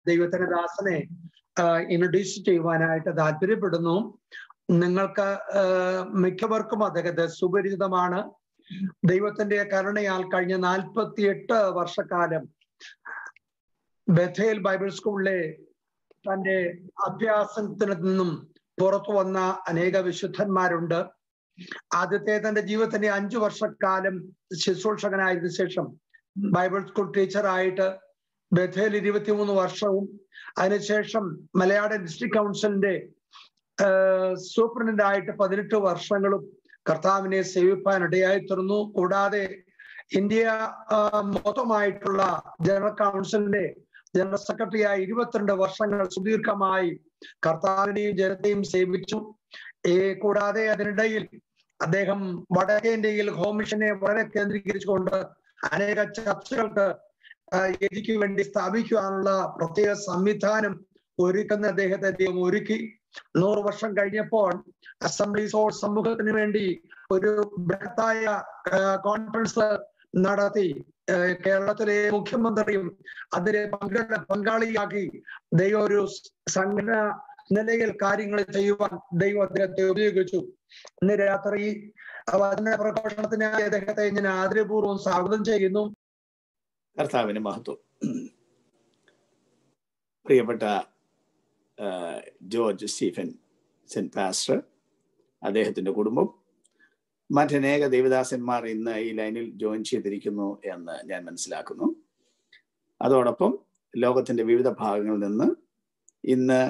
ദൈവത്തിന്റെ ദാസനെ ഇൻട്രൊഡ്യൂസ് ചെയ്യുവാനായിട്ട് താല്പര്യപ്പെടുന്നു. നിങ്ങൾക്ക് മിക്കവർക്കും അദ്ദേഹത്തെ സുപരിചിതമാണ്. ദൈവത്തിന്റെ കരുണയാൽ കഴിഞ്ഞ 48 വർഷക്കാലം ബഥേൽ ബൈബിൾ സ്കൂളിലെ തന്റെ അഭ്യാസത്തിൽ നിന്നും പുറത്തു വന്ന അനേക വിശുദ്ധന്മാരുണ്ട്. ആദ്യത്തെ തന്റെ ജീവിതത്തിന്റെ 5 വർഷക്കാലം ശുശ്രൂഷകനായതിനു ശേഷം ബൈബിൾ സ്കൂൾ ടീച്ചറായിട്ട് ബഥേൽ 23 വർഷവും അതിനുശേഷം മലയാളം ഡിസ്ട്രിക്ട് കൗൺസിലിന്റെ സൂപ്രണ്ടന്റ് ആയിട്ട് 18 വർഷങ്ങളും കർത്താവിനെ സേവിപ്പാൻ ഇടയായി തീർന്നു. കൂടാതെ ഇന്ത്യ മൊത്തമായിട്ടുള്ള ജനറൽ കൗൺസിലിന്റെ ജനറൽ സെക്രട്ടറിയായി 22 വർഷങ്ങൾ സുദീർഘമായി കർത്താവിനെയും ജനത്തെയും സേവിച്ചു. കൂടാതെ അതിനിടയിൽ അദ്ദേഹം വടക്കേ ഇന്ത്യയിൽ ഹോം മിഷനെ വളരെ കേന്ദ്രീകരിച്ചുകൊണ്ട് അനേക ചർച്ചകൾക്ക് ഇന്ത്യക്ക് വേണ്ടി സ്ഥാപിക്കുവാനുള്ള പ്രത്യേക സംവിധാനം ഒരുക്കുന്ന അദ്ദേഹത്തെ ദൈവം ഒരുക്കി. 100 വർഷം കഴിഞ്ഞപ്പോൾ അസംബ്ലീസ് ഓഫ് സമൂഹത്തിന് വേണ്ടി ഒരു ബൃഹത്തായ കോൺഫറൻസ് നടത്തി. കേരളത്തിലെ മുഖ്യമന്ത്രിയും അതിലെ പങ്കാളിയാക്കി ദൈവം ഒരു സംഘടന നിലയിൽ കാര്യങ്ങൾ ചെയ്യുവാൻ ദൈവം അദ്ദേഹത്തെ ഉപയോഗിച്ചു. ഇന്ന് രാത്രി വചന പ്രഘോഷണത്തിനായി അദ്ദേഹത്തെ ഞാൻ ആദരപൂർവ്വം സ്വാഗതം ചെയ്യുന്നു. കർത്താവിന് മഹത്വം. പ്രിയപ്പെട്ട ജോർജ് സ്റ്റീഫൻ സെന്റ് പാസ്റ്റർ, അദ്ദേഹത്തിന്റെ കുടുംബം, മറ്റനേക ദൈവദാസന്മാർ ഇന്ന് ഈ ലൈനിൽ ജോയിൻ ചെയ്തിരിക്കുന്നു എന്ന് ഞാൻ മനസ്സിലാക്കുന്നു. അതോടൊപ്പം ലോകത്തിന്റെ വിവിധ ഭാഗങ്ങളിൽ നിന്ന് ഇന്ന്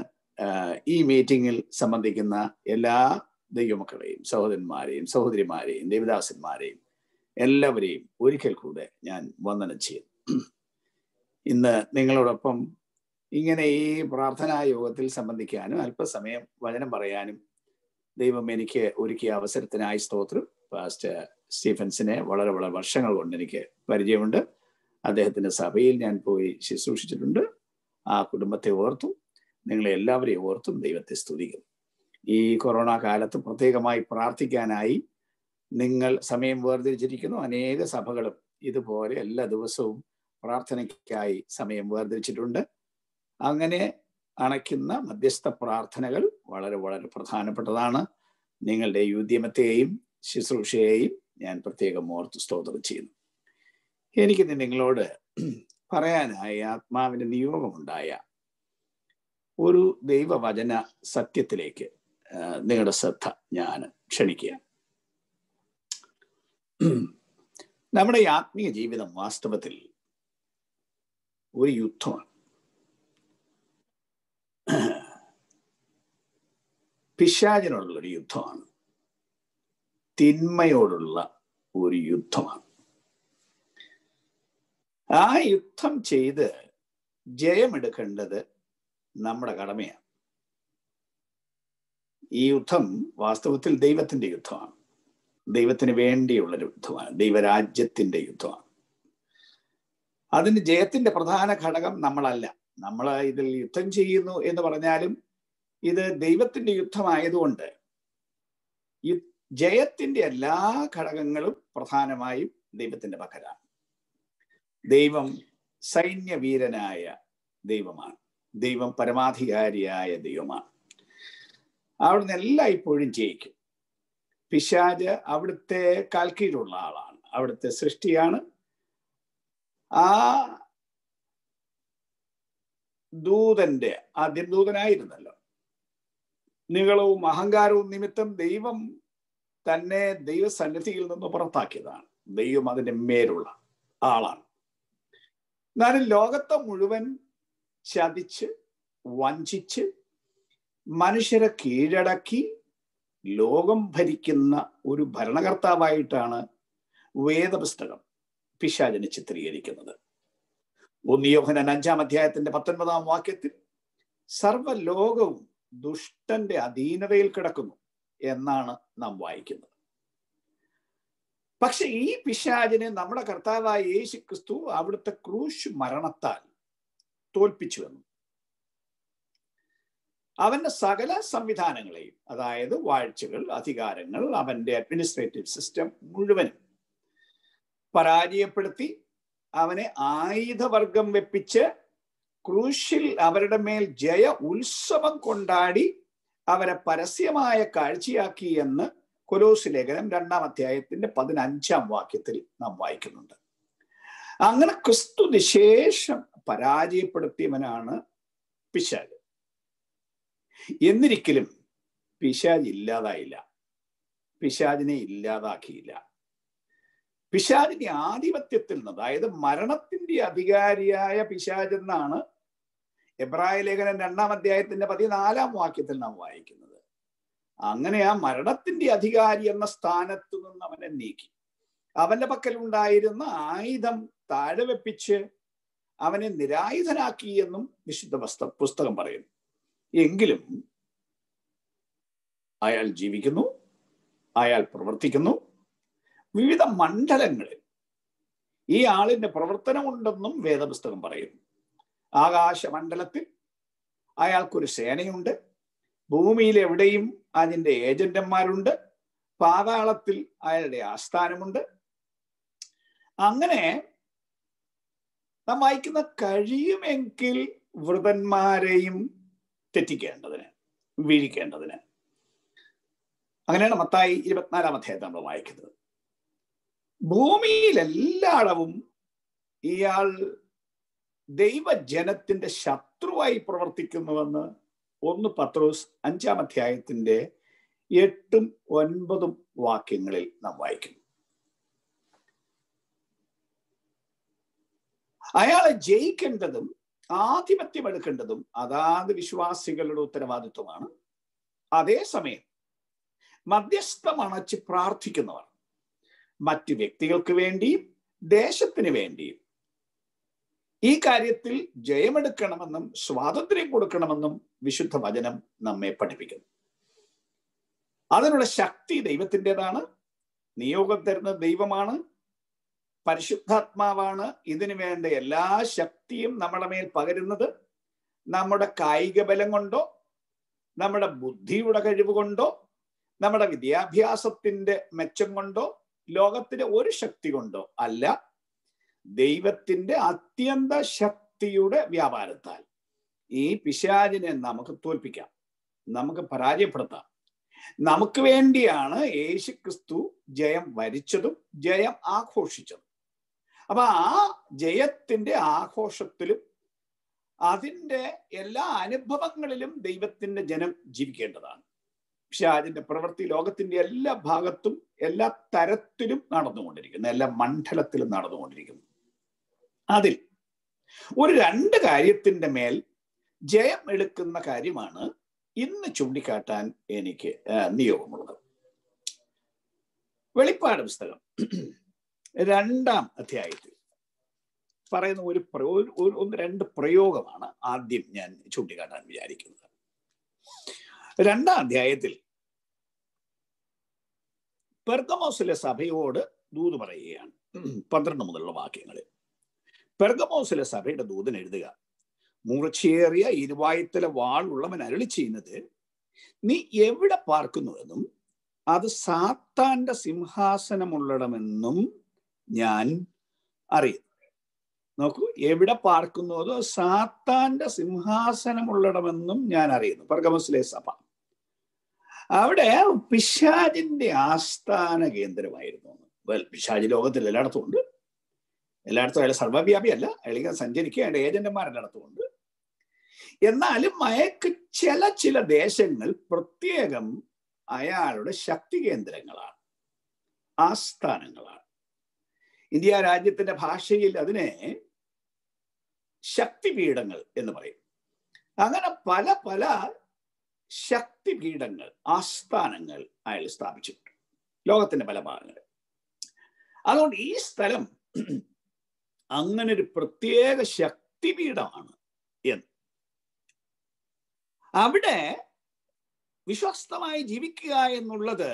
ഈ മീറ്റിങ്ങിൽ സംബന്ധിക്കുന്ന എല്ലാ ദൈവമക്കളെയും സഹോദരന്മാരെയും സഹോദരിമാരെയും ദൈവദാസന്മാരെയും എല്ലാവരെയും ഒരിക്കൽ കൂടെ ഞാൻ വന്ദനം ചെയ്യുന്നു. ഇന്ന് നിങ്ങളോടൊപ്പം ഇങ്ങനെ ഈ പ്രാർത്ഥനാ യോഗത്തിൽ സംബന്ധിക്കാനും അല്പസമയം വചനം പറയാനും ദൈവം എനിക്ക് ഒരുക്കിയ അവസരത്തിനായി സ്തോത്രം. പാസ്റ്റർ സ്റ്റീഫൻസിനെ വളരെ വർഷങ്ങൾ കൊണ്ട് എനിക്ക് പരിചയമുണ്ട്. അദ്ദേഹത്തിന്റെ സഭയിൽ ഞാൻ പോയി ശുശ്രൂഷിച്ചിട്ടുണ്ട്. ആ കുടുംബത്തെ ഓർത്തും നിങ്ങളെ എല്ലാവരെയും ഓർത്തും ദൈവത്തെ സ്തുതിക്കുന്നു. ഈ കൊറോണ കാലത്ത് പ്രത്യേകമായി പ്രാർത്ഥിക്കാനായി നിങ്ങൾ സമയം വേർതിരിച്ചിരിക്കുന്നു. അനേക സഭകളും ഇതുപോലെ എല്ലാ ദിവസവും പ്രാർത്ഥനയ്ക്കായി സമയം വേർതിരിച്ചിട്ടുണ്ട്. അങ്ങനെ അണയ്ക്കുന്ന മധ്യസ്ഥ പ്രാർത്ഥനകൾ വളരെ പ്രധാനപ്പെട്ടതാണ്. നിങ്ങളുടെ ഈ ഉദ്യമത്തെയും ശുശ്രൂഷയെയും ഞാൻ പ്രത്യേകം ഓർത്ത് സ്തോത്രം ചെയ്യുന്നു. എനിക്കിന്ന് നിങ്ങളോട് പറയാനായി ആത്മാവിന്റെ നിയോഗമുണ്ടായ ഒരു ദൈവവചന സത്യത്തിലേക്ക് നിങ്ങളുടെ ശ്രദ്ധ ഞാൻ ക്ഷണിക്കുക. നമ്മുടെ ഈ ആത്മീയ ജീവിതം വാസ്തവത്തിൽ ഒരു യുദ്ധമാണ്. പിശാചിനോടുള്ളൊരു യുദ്ധമാണ്. തിന്മയോടുള്ള ഒരു യുദ്ധമാണ്. ആ യുദ്ധം ചെയ്ത് ജയമെടുക്കേണ്ടത് നമ്മുടെ കടമയാണ്. ഈ യുദ്ധം വാസ്തവത്തിൽ ദൈവത്തിന്റെ യുദ്ധമാണ്. ദൈവത്തിന് വേണ്ടിയുള്ളൊരു യുദ്ധമാണ്. ദൈവരാജ്യത്തിന്റെ യുദ്ധമാണ്. അതിന് ജയത്തിന്റെ പ്രധാന ഘടകം നമ്മളല്ല. നമ്മൾ ഇതിൽ യുദ്ധം ചെയ്യുന്നു എന്ന് പറഞ്ഞാലും ഇത് ദൈവത്തിന്റെ യുദ്ധമായതുകൊണ്ട് ജയത്തിന്റെ എല്ലാ ഘടകങ്ങളും പ്രധാനമായും ദൈവത്തിന്റെ പക്കലാണ്. ദൈവം സൈന്യവീരനായ ദൈവമാണ്. ദൈവം പരമാധികാരിയായ ദൈവമാണ്. അവിടുന്ന് എല്ലായ്പ്പോഴും ജയിക്കും. പിശാച് അവിടുത്തെ കാൽക്കീഴിലുള്ള ആളാണ്. അവിടുത്തെ സൃഷ്ടിയാണ്. ആ ദൂതന്റെ ആദ്യം ദൂതനായിരുന്നല്ലോ. നികളവും അഹങ്കാരവും നിമിത്തം ദൈവം തന്നെ ദൈവസന്നിധിയിൽ നിന്ന് പുറത്താക്കിയതാണ്. ദൈവം അതിന്റെ മേലുള്ള ആളാണ്. എന്നാലും ലോകത്തെ മുഴുവൻ ചതിച്ച് വഞ്ചിച്ച് മനുഷ്യരെ കീഴടക്കി ലോകം ഭരിക്കുന്ന ഒരു ഭരണകർത്താവായിട്ടാണ് വേദപുസ്തകം പിശാചിനെ ചിത്രീകരിക്കുന്നത്. 1 യോഹന്നാൻ 5-ാം അധ്യായത്തിന്റെ 19-ാം വാക്യത്തിൽ സർവ്വലോകവും ദുഷ്ടന്റെ അധീനതയിൽ കിടക്കുന്നു എന്നാണ് നാം വായിക്കുന്നത്. പക്ഷെ ഈ പിശാചിനെ നമ്മുടെ കർത്താവായ യേശു ക്രിസ്തു അവിടുത്തെ ക്രൂശ് മരണത്താൽ തോൽപ്പിച്ചു വന്നു. അവന്റെ സകല സംവിധാനങ്ങളെയും, അതായത് വാഴ്ചകൾ, അധികാരങ്ങൾ, അവന്റെ അഡ്മിനിസ്ട്രേറ്റീവ് സിസ്റ്റം മുഴുവനും പരാജയപ്പെടുത്തി അവനെ ആയുധവർഗം വെപ്പിച്ച് ക്രൂശിൽ അവരുടെ മേൽ ജയ ഉത്സവം കൊണ്ടാടി അവരെ പരസ്യമായ കാഴ്ചയാക്കി എന്ന് കൊലോസ്യ ലേഖനം 2-ാം അധ്യായത്തിന്റെ 15-ാം വാക്യത്തിൽ നാം വായിക്കുന്നുണ്ട്. അങ്ങനെ ക്രിസ്തു നിശേഷം പരാജയപ്പെടുത്തിയവനാണ് പിശാച്. എന്നിരിക്കലും പിശാച് ഇല്ലാതായില്ല, പിശാചിനെ ഇല്ലാതാക്കിയില്ല. പിശാചിന്റെ ആധിപത്യത്തിൽ നിന്ന്, അതായത് മരണത്തിന്റെ അധികാരിയായ പിശാച് എന്നാണ് എബ്രായ ലേഖനം 2-ാം അധ്യായത്തിന്റെ 14-ാം വാക്യത്തിൽ നാം വായിക്കുന്നത്. അങ്ങനെ ആ മരണത്തിന്റെ അധികാരി എന്ന സ്ഥാനത്ത് നിന്ന് അവനെ നീക്കി, അവന്റെ പക്കൽ ഉണ്ടായിരുന്ന ആയുധം താഴെ വെപ്പിച്ച് അവനെ നിരായുധനാക്കി എന്നും വിശുദ്ധ പുസ്തകം പറയുന്നു. എങ്കിലും അയാൾ ജീവിക്കുന്നു, അയാൾ പ്രവർത്തിക്കുന്നു. വിവിധ മണ്ഡലങ്ങളിൽ ഈ ആളിന്റെ പ്രവർത്തനമുണ്ടെന്നും വേദപുസ്തകം പറയുന്നു. ആകാശമണ്ഡലത്തിൽ അയാൾക്കൊരു സേനയുണ്ട്, ഭൂമിയിൽ എവിടെയും അതിൻ്റെ ഏജന്റന്മാരുണ്ട്, പാതാളത്തിൽ അയാളുടെ ആസ്ഥാനമുണ്ട്. അങ്ങനെ നാം വായിക്കുന്ന കഴിയുമെങ്കിൽ വൃതന്മാരെയും തെറ്റിക്കേണ്ടതിന്, വീഴിക്കേണ്ടതിന്. അങ്ങനെയാണ് മത്തായി 24-ാം അധ്യായത്തിൽ നമ്മൾ വായിക്കുന്നത്. ഭൂമിയിൽ എല്ലായിടവും ഇയാൾ ദൈവജനത്തിന്റെ ശത്രുവായി പ്രവർത്തിക്കുന്നുവെന്ന് 1 പത്രോസ് 5-ാം അധ്യായത്തിന്റെ 8-ഉം 9-ഉം വാക്യങ്ങളിൽ നാം വായിക്കുന്നു. അയാളെ ജയിക്കേണ്ടതും ആധിപത്യം എടുക്കേണ്ടതും അതാത് വിശ്വാസികളുടെ ഉത്തരവാദിത്വമാണ്. അതേസമയം മധ്യസ്ഥം അണച്ച് പ്രാർത്ഥിക്കുന്നവർ മറ്റു വ്യക്തികൾക്ക് വേണ്ടിയും ദേശത്തിന് വേണ്ടിയും ഈ കാര്യത്തിൽ ജയമെടുക്കണമെന്നും സ്വാതന്ത്ര്യം കൊടുക്കണമെന്നും വിശുദ്ധ വചനം നമ്മെ പഠിപ്പിക്കുന്നു. അതിനുള്ള ശക്തി ദൈവത്തിൻ്റെതാണ്. നിയോഗം തരുന്ന ദൈവമാണ്, പരിശുദ്ധാത്മാവാണ് ഇതിനു വേണ്ട എല്ലാ ശക്തിയും നമ്മുടെ മേൽ പകരുന്നത്. നമ്മുടെ കായിക ബലം കൊണ്ടോ, നമ്മുടെ ബുദ്ധിയുടെ കഴിവ് കൊണ്ടോ, നമ്മുടെ വിദ്യാഭ്യാസത്തിന്റെ മെച്ചം കൊണ്ടോ, ലോകത്തിന്റെ ഒരു ശക്തി കൊണ്ടോ അല്ല, ദൈവത്തിന്റെ അത്യന്ത ശക്തിയുടെ വ്യാപാരത്താൽ ഈ പിശാചിനെ നമുക്ക് തോൽപ്പിക്കാം, നമുക്ക് പരാജയപ്പെടുത്താം. നമുക്ക് വേണ്ടിയാണ് യേശു ക്രിസ്തു ജയം വരിച്ചതും ജയം ആഘോഷിച്ചതും. അപ്പൊ ആ ജയത്തിന്റെ ആഘോഷത്തിലും അതിൻ്റെ എല്ലാ അനുഭവങ്ങളിലും ദൈവത്തിന്റെ ജനം ജീവിക്കേണ്ടതാണ്. പിശാചിന്റെ പ്രവൃത്തി ലോകത്തിന്റെ എല്ലാ ഭാഗത്തും എല്ലാ തരത്തിലും നടന്നുകൊണ്ടിരിക്കുന്നു, എല്ലാ മണ്ഡലത്തിലും നടന്നുകൊണ്ടിരിക്കുന്നു. അതിൽ ഒരു 2 കാര്യത്തിന്റെ മേൽ ജയം എടുക്കുന്ന കാര്യമാണ് ഇന്ന് ചൂണ്ടിക്കാട്ടാൻ എനിക്ക് നിയോഗമുള്ളത്. വെളിപ്പാട് പുസ്തകം 2-ാം അധ്യായത്തിൽ പറയുന്ന ഒരു 1-2 പ്രയോഗമാണ് ആദ്യം ഞാൻ ചൂണ്ടിക്കാട്ടാൻ വിചാരിക്കുന്നത്. 2-ാം അധ്യായത്തിൽ പെർഗമോസിലെ സഭയോട് ദൂത് പറയുകയാണ്. 12 മുതലുള്ള വാക്യങ്ങളിൽ പെർഗമോസിലെ സഭയുടെ ദൂതൻ എഴുതുക: മൂർച്ചയേറിയ ഇരുവായുത്തല വാൾ ഉള്ളവൻ അരുളി ചെയ്യുന്നത്, നീ എവിടെ പാർക്കുന്നുവെന്നും അത് സാത്താന്റെ സിംഹാസനമുള്ളടമെന്നും ഞാൻ അറിയുന്നു. നോക്കൂ, എവിടെ പാർക്കുന്നതോ സാത്താന്റെ സിംഹാസനമുള്ളടമെന്നും ഞാൻ അറിയുന്നു. പെർഗമോസിലെ സഭ അവിടെ പിശാചിന്റെ ആസ്ഥാന കേന്ദ്രമായിരുന്നു. പിശാച് ലോകത്തിൽ എല്ലായിടത്തും ഉണ്ട്. എല്ലായിടത്തും അയാൾ സർവ്വവ്യാപിയല്ല, അയാൾ സഞ്ചരിക്കുക, അയാളുടെ ഏജന്റുമാരെല്ലായിടത്തും ഉണ്ട്. എന്നാലും അയാൾക്ക് ചില ദേശങ്ങൾ പ്രത്യേകം അയാളുടെ ശക്തി കേന്ദ്രങ്ങളാണ്, ആസ്ഥാനങ്ങളാണ്. ഇന്ത്യ രാജ്യത്തിന്റെ ഭാഷയിൽ അതിനെ ശക്തിപീഠങ്ങൾ എന്ന് പറയും. അങ്ങനെ പല പല ശക്തിപീഠങ്ങൾ, ആസ്ഥാനങ്ങൾ അയാൾ സ്ഥാപിച്ചിട്ടുണ്ട് ലോകത്തിന്റെ പല ഭാഗങ്ങളിൽ. അതുകൊണ്ട് ഈ സ്ഥലം അങ്ങനെ ഒരു പ്രത്യേക ശക്തിപീഠമാണ് എന്ന്. അവിടെ വിശ്വസ്തമായി ജീവിക്കുക എന്നുള്ളത്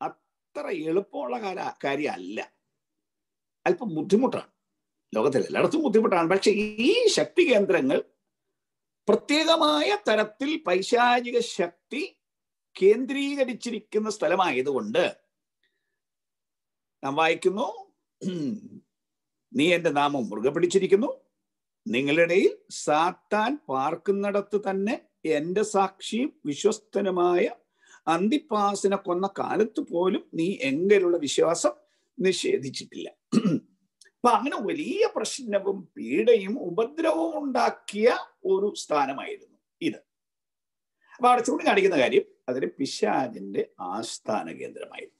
അത്ര എളുപ്പമുള്ള കാര്യമല്ല, അല്പം ബുദ്ധിമുട്ടാണ്. ലോകത്തിൽ എല്ലായിടത്തും ബുദ്ധിമുട്ടാണ്. പക്ഷെ ഈ ശക്തി കേന്ദ്രങ്ങൾ പ്രത്യേകമായ തരത്തിൽ പൈശാചിക ശക്തി കേന്ദ്രീകരിച്ചിരിക്കുന്ന സ്ഥലമായതുകൊണ്ട് നാം വായിക്കുന്നു, നീ എൻ്റെ നാമം മുറുകെ പിടിച്ചിരിക്കുന്നു, നിങ്ങളുടെ ഇടയിൽ സാത്താൻ പാർക്കുന്നിടത്ത് തന്നെ എന്റെ സാക്ഷിയും വിശ്വസ്തനുമായ അന്തിപ്പാസിനെ കൊന്ന കാലത്ത് പോലും നീ എങ്കിലുള്ള വിശ്വാസം നിഷേധിച്ചിട്ടില്ല. അപ്പൊ അങ്ങനെ വലിയ പ്രശ്നവും പീഡയും ഉപദ്രവവും ഉണ്ടാക്കിയ ഒരു സ്ഥാനമായിരുന്നു ഇത്. അപ്പൊ അവിടെ ചൂണ്ടിക്കാണിക്കുന്ന കാര്യം അതിന് പിശാചിന്റെ ആസ്ഥാന കേന്ദ്രമായിരുന്നു.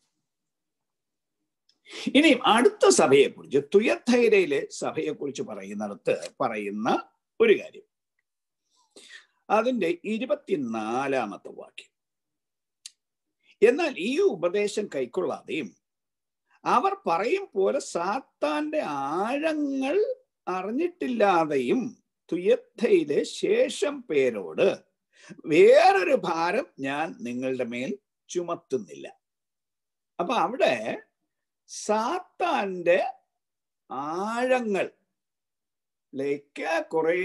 ഇനിയും അടുത്ത സഭയെക്കുറിച്ച്, തുയഥൈരയിലെ സഭയെക്കുറിച്ച് പറയുന്ന ഒരു കാര്യം, അതിന്റെ 24-ാമത്തെ വാക്യം. എന്നാൽ ഈ ഉപദേശം കൈക്കൊള്ളാതെയും അവർ പറയും പോലെ സാത്താന്റെ ആഴങ്ങൾ അറിഞ്ഞിട്ടില്ലാതെയും തുയഥൈയിലെ ശേഷം പേരോട് വേറൊരു ഭാരം ഞാൻ നിങ്ങളുടെ മേൽ ചുമത്തുന്നില്ല. അപ്പൊ അവിടെ സാത്താന്റെ ആഴങ്ങളിലേക്ക് കുറെ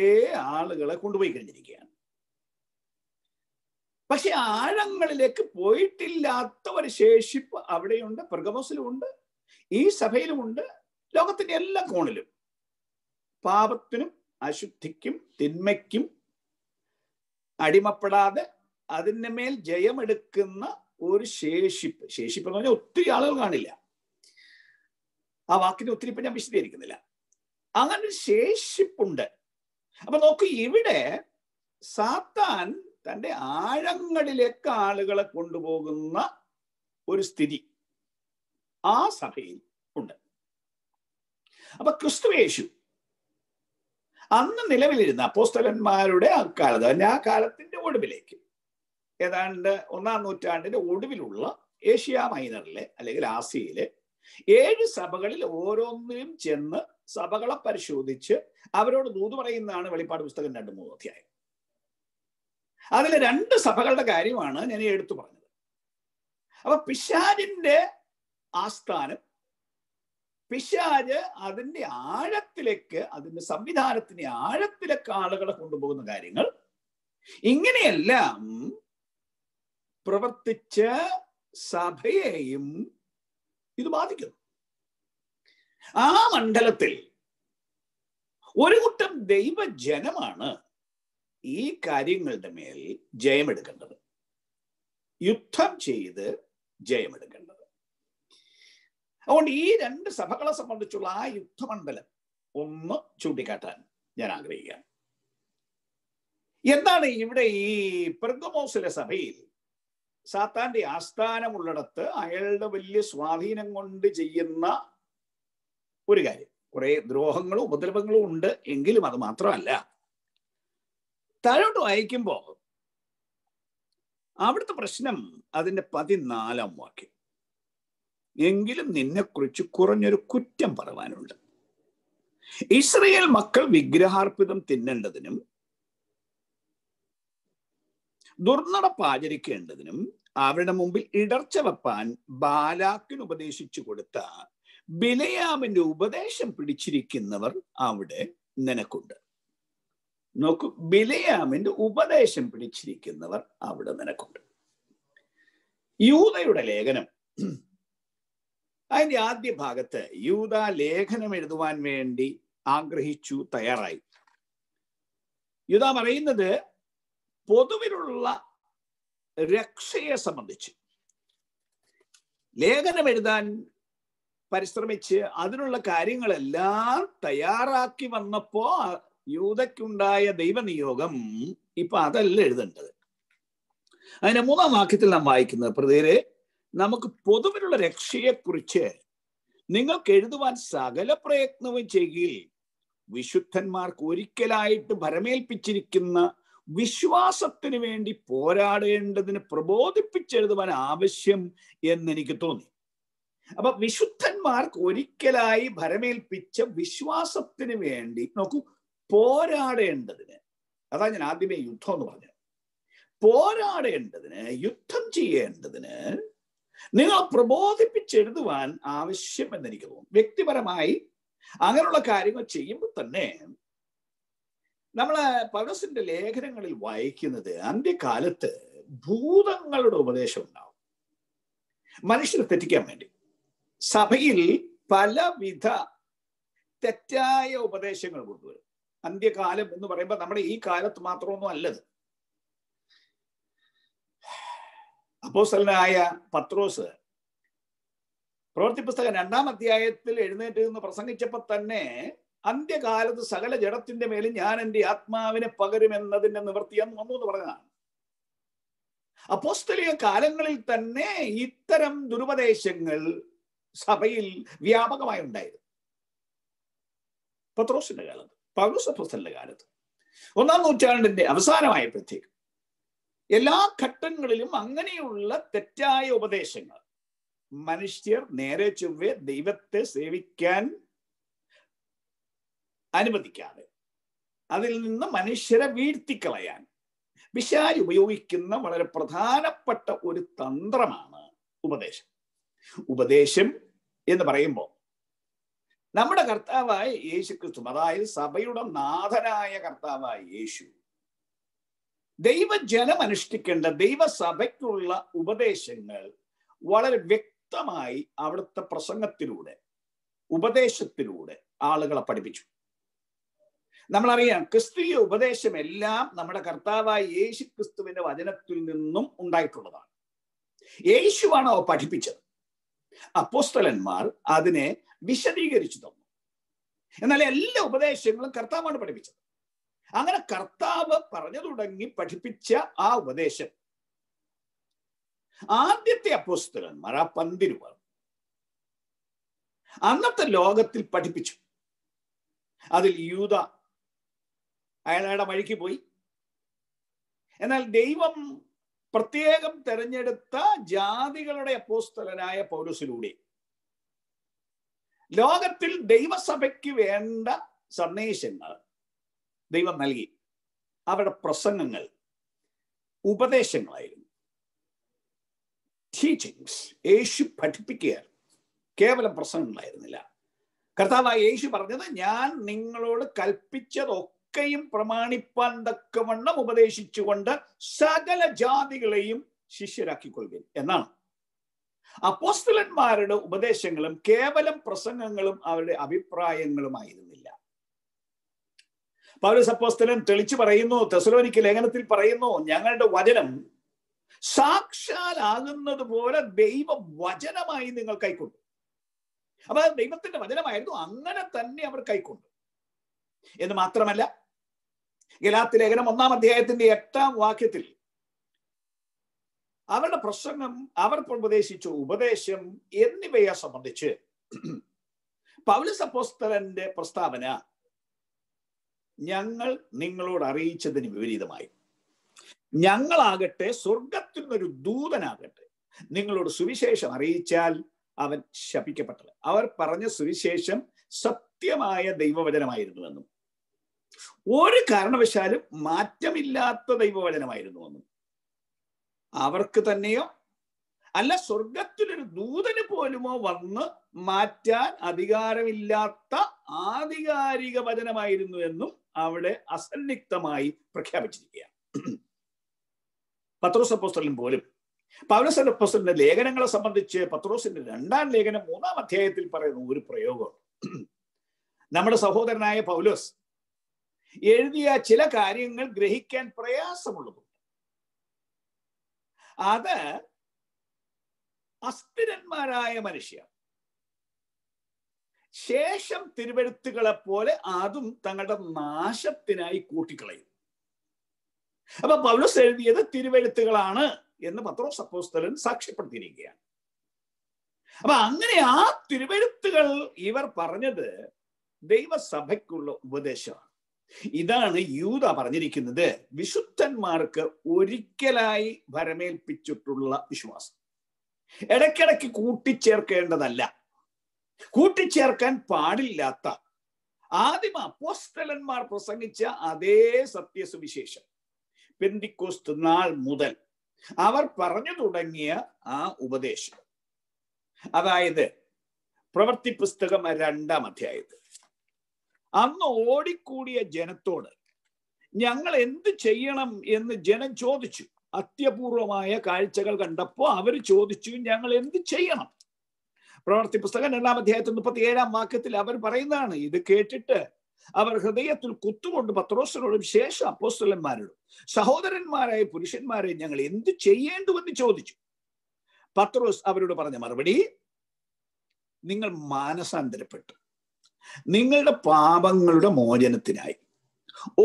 ആളുകളെ കൊണ്ടുപോയി കഴിഞ്ഞിരിക്കുകയാണ്. പക്ഷെ ആഴങ്ങളിലേക്ക് പോയിട്ടില്ലാത്ത ഒരു ശേഷിപ്പ് അവിടെയുണ്ട്, പെർഗമോസിലുമുണ്ട്, ഈ സഭയിലുമുണ്ട്, ലോകത്തിന്റെ എല്ലാ കോണിലും. പാപത്തിനും അശുദ്ധിക്കും തിന്മയ്ക്കും അടിമപ്പെടാതെ അതിൻ്റെ മേൽ ജയമെടുക്കുന്ന ഒരു ശേഷിപ്പ് എന്ന് പറഞ്ഞാൽ ഒത്തിരി ആളുകൾ കാണില്ല. ആ വാക്കിനെ ഒത്തിരി ഇപ്പൊ ഞാൻ വിശദീകരിക്കുന്നില്ല. അങ്ങനെ ഒരു ശേഷിപ്പുണ്ട്. അപ്പൊ നോക്കൂ, ഇവിടെ സാത്താൻ തൻ്റെ ആഴങ്ങളിലേക്ക് ആളുകളെ കൊണ്ടുപോകുന്ന ഒരു സ്ഥിതി ആ സഭയിൽ ഉണ്ട്. അപ്പൊ ക്രിസ്തുയേശു അന്ന് നിലവിലിരുന്ന അപ്പോസ്തലന്മാരുടെ അക്കാലത്ത്, ആ കാലത്തിന്റെ ഒടുവിലേക്ക്, ഏതാണ്ട് 1-ാം നൂറ്റാണ്ടിന്റെ ഒടുവിലുള്ള ഏഷ്യ മൈനറിലെ അല്ലെങ്കിൽ ആസിയയിലെ 7 സഭകളിൽ ഓരോന്നിലും ചെന്ന് സഭകളെ പരിശോധിച്ച് അവരോട് ദൂത് പറയുന്നതാണ് വെളിപ്പാട് പുസ്തകം 2-3 അധ്യായം. അതിലെ 2 സഭകളുടെ കാര്യമാണ് ഞാൻ എടുത്തു പറഞ്ഞത്. അപ്പൊ പിശാചിന്റെ ആസ്ഥാനം, പിശാച് അതിന്റെ ആഴത്തിലേക്ക്, അതിന്റെ സംവിധാനത്തിന്റെ ആഴത്തിലേക്ക് ആളുകളെ കൊണ്ടുപോകുന്ന കാര്യങ്ങൾ, ഇങ്ങനെയെല്ലാം പ്രവർത്തിച്ച് സഭയെയും ഇത് ബാധിക്കുന്നു. ആ മണ്ഡലത്തിൽ ഒരു കൂട്ടം ദൈവജനമാണ് ഈ കാര്യങ്ങളുടെ മേൽ ജയമെടുക്കേണ്ടത്, യുദ്ധം ചെയ്ത് ജയമെടുക്കേണ്ടത്. അതുകൊണ്ട് ഈ 2 സഭകളെ സംബന്ധിച്ചുള്ള ആ യുദ്ധമണ്ഡലം ഒന്ന് ചൂണ്ടിക്കാട്ടാൻ ഞാൻ ആഗ്രഹിക്കുകയാണ്. എന്താണ് ഇവിടെ ഈ പെർഗമോസിലെ സഭയിൽ സാത്താന്റെ ആസ്ഥാനമുള്ളിടത്ത് അയാളുടെ വലിയ സ്വാധീനം കൊണ്ട് ചെയ്യുന്ന ഒരു കാര്യം? കുറെ ദ്രോഹങ്ങളും ഉപദ്രവങ്ങളും ഉണ്ട്, എങ്കിലും അത് മാത്രമല്ല. താഴോട്ട് വായിക്കുമ്പോ അവിടുത്തെ പ്രശ്നം അതിന്റെ 14-ാം വാക്യം. എങ്കിലും നിന്നെക്കുറിച്ച് കുറഞ്ഞൊരു കുറ്റം പറവാനുണ്ട്. ഇസ്രായേൽ മക്കൾ വിഗ്രഹാർപ്പിതം തിന്നേണ്ടതിനും ദുർനടപ്പാചരിക്കേണ്ടതിനും അവരുടെ മുമ്പിൽ ഇടർച്ച വെപ്പാൻ ബാലാക്കിന് ഉപദേശിച്ചു കൊടുത്ത ബിലയാമിന്റെ ഉപദേശം പിടിച്ചിരിക്കുന്നവർ അവിടെ നിനക്കുണ്ട്. നോക്കൂ, ബിലയാമിന്റെ ഉപദേശം പിടിച്ചിരിക്കുന്നവർ അവിടെ നിനക്കുണ്ട്. യൂദയുടെ ലേഖനം, അതിന്റെ ആദ്യ ഭാഗത്ത് യൂദ ലേഖനം എഴുതുവാൻ വേണ്ടി ആഗ്രഹിച്ചു, തയ്യാറായി. യൂദ പറയുന്നത് പൊതുവിലുള്ള രക്ഷയെ സംബന്ധിച്ച് ലേഖനം എഴുതാൻ പരിശ്രമിച്ച് അതിനുള്ള കാര്യങ്ങളെല്ലാം തയ്യാറാക്കി വന്നപ്പോ യൂദയ്ക്കുണ്ടായ ദൈവനിയോഗം ഇപ്പൊ അതല്ല എഴുതേണ്ടത്. അതിന്റെ 3-ാം വാക്യത്തിൽ നാം വായിക്കുന്നത്, പ്രതിരെ നമുക്ക് പൊതുവിലുള്ള രക്ഷയെക്കുറിച്ച് നിങ്ങൾക്ക് എഴുതുവാൻ സകല പ്രയത്നവും ചെയ്യുകയിൽ വിശുദ്ധന്മാർക്ക് ഒരിക്കലായിട്ട് ഭരമേൽപ്പിച്ചിരിക്കുന്ന വിശ്വാസത്തിന് വേണ്ടി പോരാടേണ്ടതിന് പ്രബോധിപ്പിച്ചെഴുതുവാൻ ആവശ്യം എന്നെനിക്ക് തോന്നി. അപ്പൊ വിശുദ്ധന്മാർക്ക് ഒരിക്കലായി ഭരമേൽപ്പിച്ച വിശ്വാസത്തിന് വേണ്ടി നോക്കൂ, പോരാടേണ്ടതിന്, അതാ ഞാൻ ആദ്യമേ യുദ്ധം എന്ന് പറഞ്ഞത്, പോരാടേണ്ടതിന്, യുദ്ധം ചെയ്യേണ്ടതിന് നിങ്ങൾ പ്രബോധിപ്പിച്ചെഴുതുവാൻ ആവശ്യം എന്നെനിക്ക് തോന്നുന്നു. വ്യക്തിപരമായി അങ്ങനെയുള്ള കാര്യങ്ങൾ ചെയ്യുമ്പോൾ തന്നെ നമ്മള് പൗലോസിന്റെ ലേഖനങ്ങളിൽ വായിക്കുന്നത് അന്ത്യകാലത്ത് ഭൂതങ്ങളുടെ ഉപദേശം ഉണ്ടാവും, മനുഷ്യരെ തെറ്റിക്കാൻ വേണ്ടി. സഭയിൽ പലവിധ തെറ്റായ ഉപദേശങ്ങൾ കൊണ്ടുവരും. അന്ത്യകാലം എന്ന് പറയുമ്പോൾ നമ്മുടെ ഈ കാലത്ത് മാത്രമൊന്നും അല്ലത്. അപ്പോസ്തലനായ പത്രോസ് പ്രവൃത്തി പുസ്തകം 2-ാം അധ്യായത്തിൽ എഴുന്നേറ്റ് നിന്ന് പ്രസംഗിച്ചപ്പോൾ തന്നെ അന്ത്യകാലത്ത് സകല ജഡത്തിന്റെ മേലും ഞാൻ എൻ്റെ ആത്മാവിനെ പകരുമെന്നതിന്റെ നിവൃത്തിയെന്ന് വന്നു എന്ന് പറഞ്ഞതാണ്. അപ്പോസ്തലിക കാലങ്ങളിൽ തന്നെ ഇത്തരം ദുരുപദേശങ്ങൾ സഭയിൽ വ്യാപകമായി ഉണ്ടായിരുന്നു. പത്രോസിന്റെ കാലത്ത്, പൗലോസ് അപ്പോസ്തലന്റെ കാലത്ത്, 1-ാം നൂറ്റാണ്ടിന്റെ അവസാനമായപ്പോഴത്തേക്ക് എല്ലാ ഘട്ടങ്ങളിലും അങ്ങനെയുള്ള തെറ്റായ ഉപദേശങ്ങൾ, മനുഷ്യർ നേരെ ചൊവ്വെ ദൈവത്തെ സേവിക്കാൻ അനുവദിക്കാതെ അതിൽ നിന്ന് മനുഷ്യരെ വീഴ്ത്തിക്കളയാൻ പിശാച് ഉപയോഗിക്കുന്ന വളരെ പ്രധാനപ്പെട്ട ഒരു തന്ത്രമാണ് ഉപദേശം. ഉപദേശം എന്ന് പറയുമ്പോൾ നമ്മുടെ കർത്താവായ യേശു ക്രിസ്തു, അതായത് സഭയുടെ നാഥനായ കർത്താവായ യേശു, ദൈവജനം അനുഷ്ഠിക്കേണ്ട ദൈവസഭയ്ക്കുള്ള ഉപദേശങ്ങൾ വളരെ വ്യക്തമായി അവിടുത്തെ പ്രസംഗത്തിലൂടെ, ഉപദേശത്തിലൂടെ ആളുകളെ പഠിപ്പിച്ചു. നമ്മളറിയാം, ക്രിസ്തീയ ഉപദേശം എല്ലാം നമ്മുടെ കർത്താവായ യേശു ക്രിസ്തുവിന്റെ വചനത്തിൽ നിന്നും ഉണ്ടായിട്ടുള്ളതാണ്. യേശുവാണ് അവ പഠിപ്പിച്ചത്. അപ്പോസ്തലന്മാർ അതിനെ വിശദീകരിച്ചു തന്നു. എന്നാൽ എല്ലാ ഉപദേശങ്ങളും കർത്താവാണ് പഠിപ്പിച്ചത്. അങ്ങനെ കർത്താവ് പറഞ്ഞു തുടങ്ങി പഠിപ്പിച്ച ആ ഉപദേശം ആദ്യത്തെ അപ്പോസ്തലന്മാർ, ആ 12 അന്നത്തെ ലോകത്തിൽ പഠിപ്പിച്ചു. അതിൽ യൂദ അയാളുടെ വഴിക്ക് പോയി. എന്നാൽ ദൈവം പ്രത്യേകം തെരഞ്ഞെടുത്ത ജാതികളുടെ അപ്പോസ്തലനായ പൗലോസിലൂടെ ലോകത്തിൽ ദൈവസഭയ്ക്ക് വേണ്ട സന്ദേശങ്ങൾ ദൈവം നൽകി. അവരുടെ പ്രസംഗങ്ങൾ ഉപദേശങ്ങളായിരുന്നു, ടീച്ചിങ്സ്. യേശു പഠിപ്പിക്കുകയായിരുന്നു, കേവലം പ്രസംഗങ്ങളായിരുന്നില്ല. കർത്താവായ യേശു പറഞ്ഞത്, ഞാൻ നിങ്ങളോട് കൽപ്പിച്ചതൊക്കെയും പ്രമാണിപ്പാൻ തക്കവണ്ണം ഉപദേശിച്ചുകൊണ്ട് സകല ജാതികളെയും ശിഷ്യരാക്കിക്കൊള്ളുക എന്നാണ്. അപ്പോസ്തലന്മാരുടെ ഉപദേശങ്ങളും കേവലം പ്രസംഗങ്ങളും അവരുടെ അഭിപ്രായങ്ങളുമായിരുന്നില്ല. പൗലോസ് അപ്പോസ്തലൻ തെളിച്ചു പറയുന്നു, തെസ്സലോനിക്ക ലേഖനത്തിൽ പറയുന്നു, ഞങ്ങളുടെ വചനം സാക്ഷാലാകുന്നത് പോലെ ദൈവ വചനമായി നിങ്ങൾ കൈക്കൊണ്ടു. അപ്പൊ ദൈവത്തിന്റെ വചനമായിരുന്നു, അങ്ങനെ തന്നെ അവർ കൈക്കൊണ്ടു. എന്ന് മാത്രമല്ല, ഗലാത്യ ലേഖനം 1-ാം അധ്യായത്തിന്റെ 8-ാം വാക്യത്തിൽ അവരുടെ പ്രസംഗം, അവർ ഉപദേശിച്ച ഉപദേശം എന്നിവയെ സംബന്ധിച്ച് പൗലോസ് അപ്പോസ്തലന്റെ പ്രസ്താവന, ഞങ്ങൾ നിങ്ങളോട് അറിയിച്ചതിന് വിപരീതമായി ഞങ്ങളാകട്ടെ സ്വർഗത്തിൽ നിന്നൊരു ദൂതനാകട്ടെ നിങ്ങളോട് സുവിശേഷം അറിയിച്ചാൽ അവൻ ശപിക്കപ്പെട്ടത്. അവർ പറഞ്ഞ സുവിശേഷം സത്യമായ ദൈവവചനമായിരുന്നുവെന്നും ഒരു കാരണവശാലും മാറ്റമില്ലാത്ത ദൈവവചനമായിരുന്നുവെന്നും അവർക്ക് തന്നെയോ അല്ല സ്വർഗത്തിലൊരു ദൂതന് പോലുമോ വന്ന് മാറ്റാൻ അധികാരമില്ലാത്ത ആധികാരിക വചനമായിരുന്നു എന്നും അവിടെ അസന്നിഗ്ധമായി പ്രഖ്യാപിച്ചിരിക്കുകയാണ്. പത്രോസ് അപ്പോസ്തലൻ പോലും പൗലോസ് അപ്പോസ്തലന്റെ ലേഖനങ്ങളെ സംബന്ധിച്ച് പത്രോസിന്റെ 2-ാം ലേഖനം 3-ാം അധ്യായത്തിൽ പറയുന്ന ഒരു പ്രയോഗം, നമ്മുടെ സഹോദരനായ പൗലോസ് എഴുതിയ ചില കാര്യങ്ങൾ ഗ്രഹിക്കാൻ പ്രയാസമുള്ളതുണ്ട്. അത് അസ്ഥിരന്മാരായ മനുഷ്യർ ശേഷം തിരുവെഴുത്തുകളെ പോലെ അതും തങ്ങളുടെ നാശത്തിനായി കൂട്ടിക്കളയും. അപ്പൊ പൗലോസ് എഴുതിയത് തിരുവെഴുത്തുകളാണ് എന്ന് പത്രോസ് അപ്പോസ്തലൻ സാക്ഷ്യപ്പെടുത്തിയിരിക്കുകയാണ്. അപ്പൊ അങ്ങനെ ആ തിരുവെഴുത്തുകൾ ഇവർ പറഞ്ഞത് ദൈവസഭയ്ക്കുള്ള ഉപദേശമാണ്. ഇതാണ് യൂദ പറഞ്ഞിരിക്കുന്നത്, വിശുദ്ധന്മാർക്ക് ഒരിക്കലായി ഭരമേൽപ്പിച്ചിട്ടുള്ള വിശ്വാസം. ഇടയ്ക്കിടയ്ക്ക് കൂട്ടിച്ചേർക്കേണ്ടതല്ല, കൂട്ടിച്ചേർക്കാൻ പാടില്ലാത്ത ആദിമ അപ്പോസ്തലന്മാർ പ്രസംഗിച്ച അതേ സത്യസുവിശേഷം പെന്തിക്കോസ്ത് നാൾ മുതൽ അവർ പറഞ്ഞു തുടങ്ങിയ ആ ഉപദേശം, അതായത് പ്രവൃത്തി പുസ്തകം 2-ാം അധ്യായത്തിൽ അന്ന് ഓടിക്കൂടിയ ജനത്തോട് ഞങ്ങൾ എന്ത് ചെയ്യണം എന്ന് ജനം ചോദിച്ചു. അത്യപൂർവമായ കാഴ്ചകൾ കണ്ടപ്പോൾ അവർ ചോദിച്ചു, ഞങ്ങൾ എന്ത് ചെയ്യണം? പ്രവൃത്തി പുസ്തകം 2-ാം അധ്യായത്തിൽ 37-ാം വാക്യത്തിൽ അവർ പറയുന്നതാണ്, ഇത് കേട്ടിട്ട് അവർ ഹൃദയത്തിൽ കുത്തുകൊണ്ട് പത്രോസിനോടും ശേഷ അപ്പോസ്തലന്മാരോടും, സഹോദരന്മാരായ പുരുഷന്മാരെ, ഞങ്ങൾ എന്ത് ചെയ്യേണ്ടുവെന്ന് ചോദിച്ചു. പത്രോസ് അവരോട് പറഞ്ഞ മറുപടി, നിങ്ങൾ മാനസാന്തരപ്പെട്ടു നിങ്ങളുടെ പാപങ്ങളുടെ മോചനത്തിനായി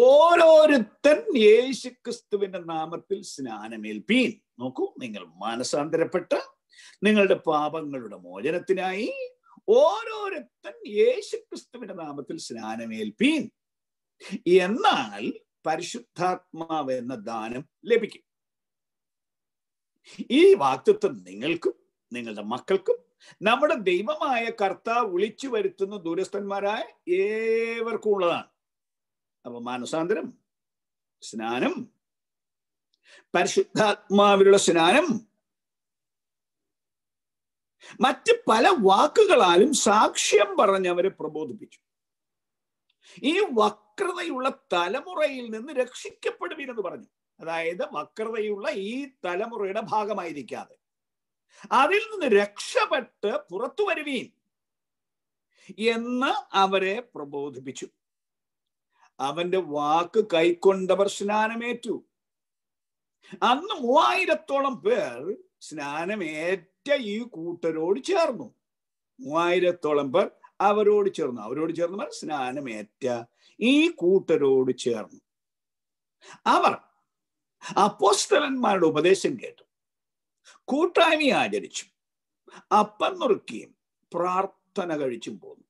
ഓരോരുത്തൻ യേശുക്രിസ്തുവിന്റെ നാമത്തിൽ സ്നാനമേൽപ്പീൻ. നോക്കൂ, നിങ്ങൾ മാനസാന്തരപ്പെട്ട് നിങ്ങളുടെ പാപങ്ങളുടെ മോചനത്തിനായി ഓരോരുത്തൻ യേശുക്രിസ്തുവിന്റെ നാമത്തിൽ സ്നാനമേൽപ്പീൻ, എന്നാൽ പരിശുദ്ധാത്മാവ് എന്ന ദാനം ലഭിക്കും. ഈ വാഗ്ദത്തം നിങ്ങൾക്കും നിങ്ങളുടെ മക്കൾക്കും നമ്മുടെ ദൈവമായ കർത്താവ് വിളിച്ചു വരുത്തുന്ന ദൂരസ്ഥന്മാരായ ഏവർക്കും ഉള്ളതാണ്. അപ്പൊ മാനസാന്തരം, സ്നാനം, പരിശുദ്ധാത്മാവിലുള്ള സ്നാനം, മറ്റ് പല വാക്കുകളാലും സാക്ഷ്യം പറഞ്ഞവരെ പ്രബോധിപ്പിച്ചു. ഈ വക്രതയുള്ള തലമുറയിൽ നിന്ന് രക്ഷിക്കപ്പെടുവീനെന്ന് പറഞ്ഞു. അതായത് വക്രതയുള്ള ഈ തലമുറയുടെ ഭാഗമായിരിക്കാതെ അതിൽ നിന്ന് രക്ഷപ്പെട്ട് പുറത്തു വരുവീൻ എന്ന് അവരെ പ്രബോധിപ്പിച്ചു. അവന്റെ വാക്ക് കൈക്കൊണ്ടവർ സ്നാനമേറ്റു. അന്ന് 3000-ഓളം പേർ സ്നാനമേറ്റ ഈ കൂട്ടരോട് ചേർന്നു. 3000-ഓളം പേർ അവരോട് ചേർന്നവർ സ്നാനമേറ്റ ഈ കൂട്ടരോട് ചേർന്നു. അവർ അപ്പോസ്തലന്മാരുടെ ഉപദേശം കേട്ടു, കൂട്ടായ്മ ആചരിച്ചു, അപ്പം നുറുക്കിയും പ്രാർത്ഥന കഴിച്ചും പോന്നു.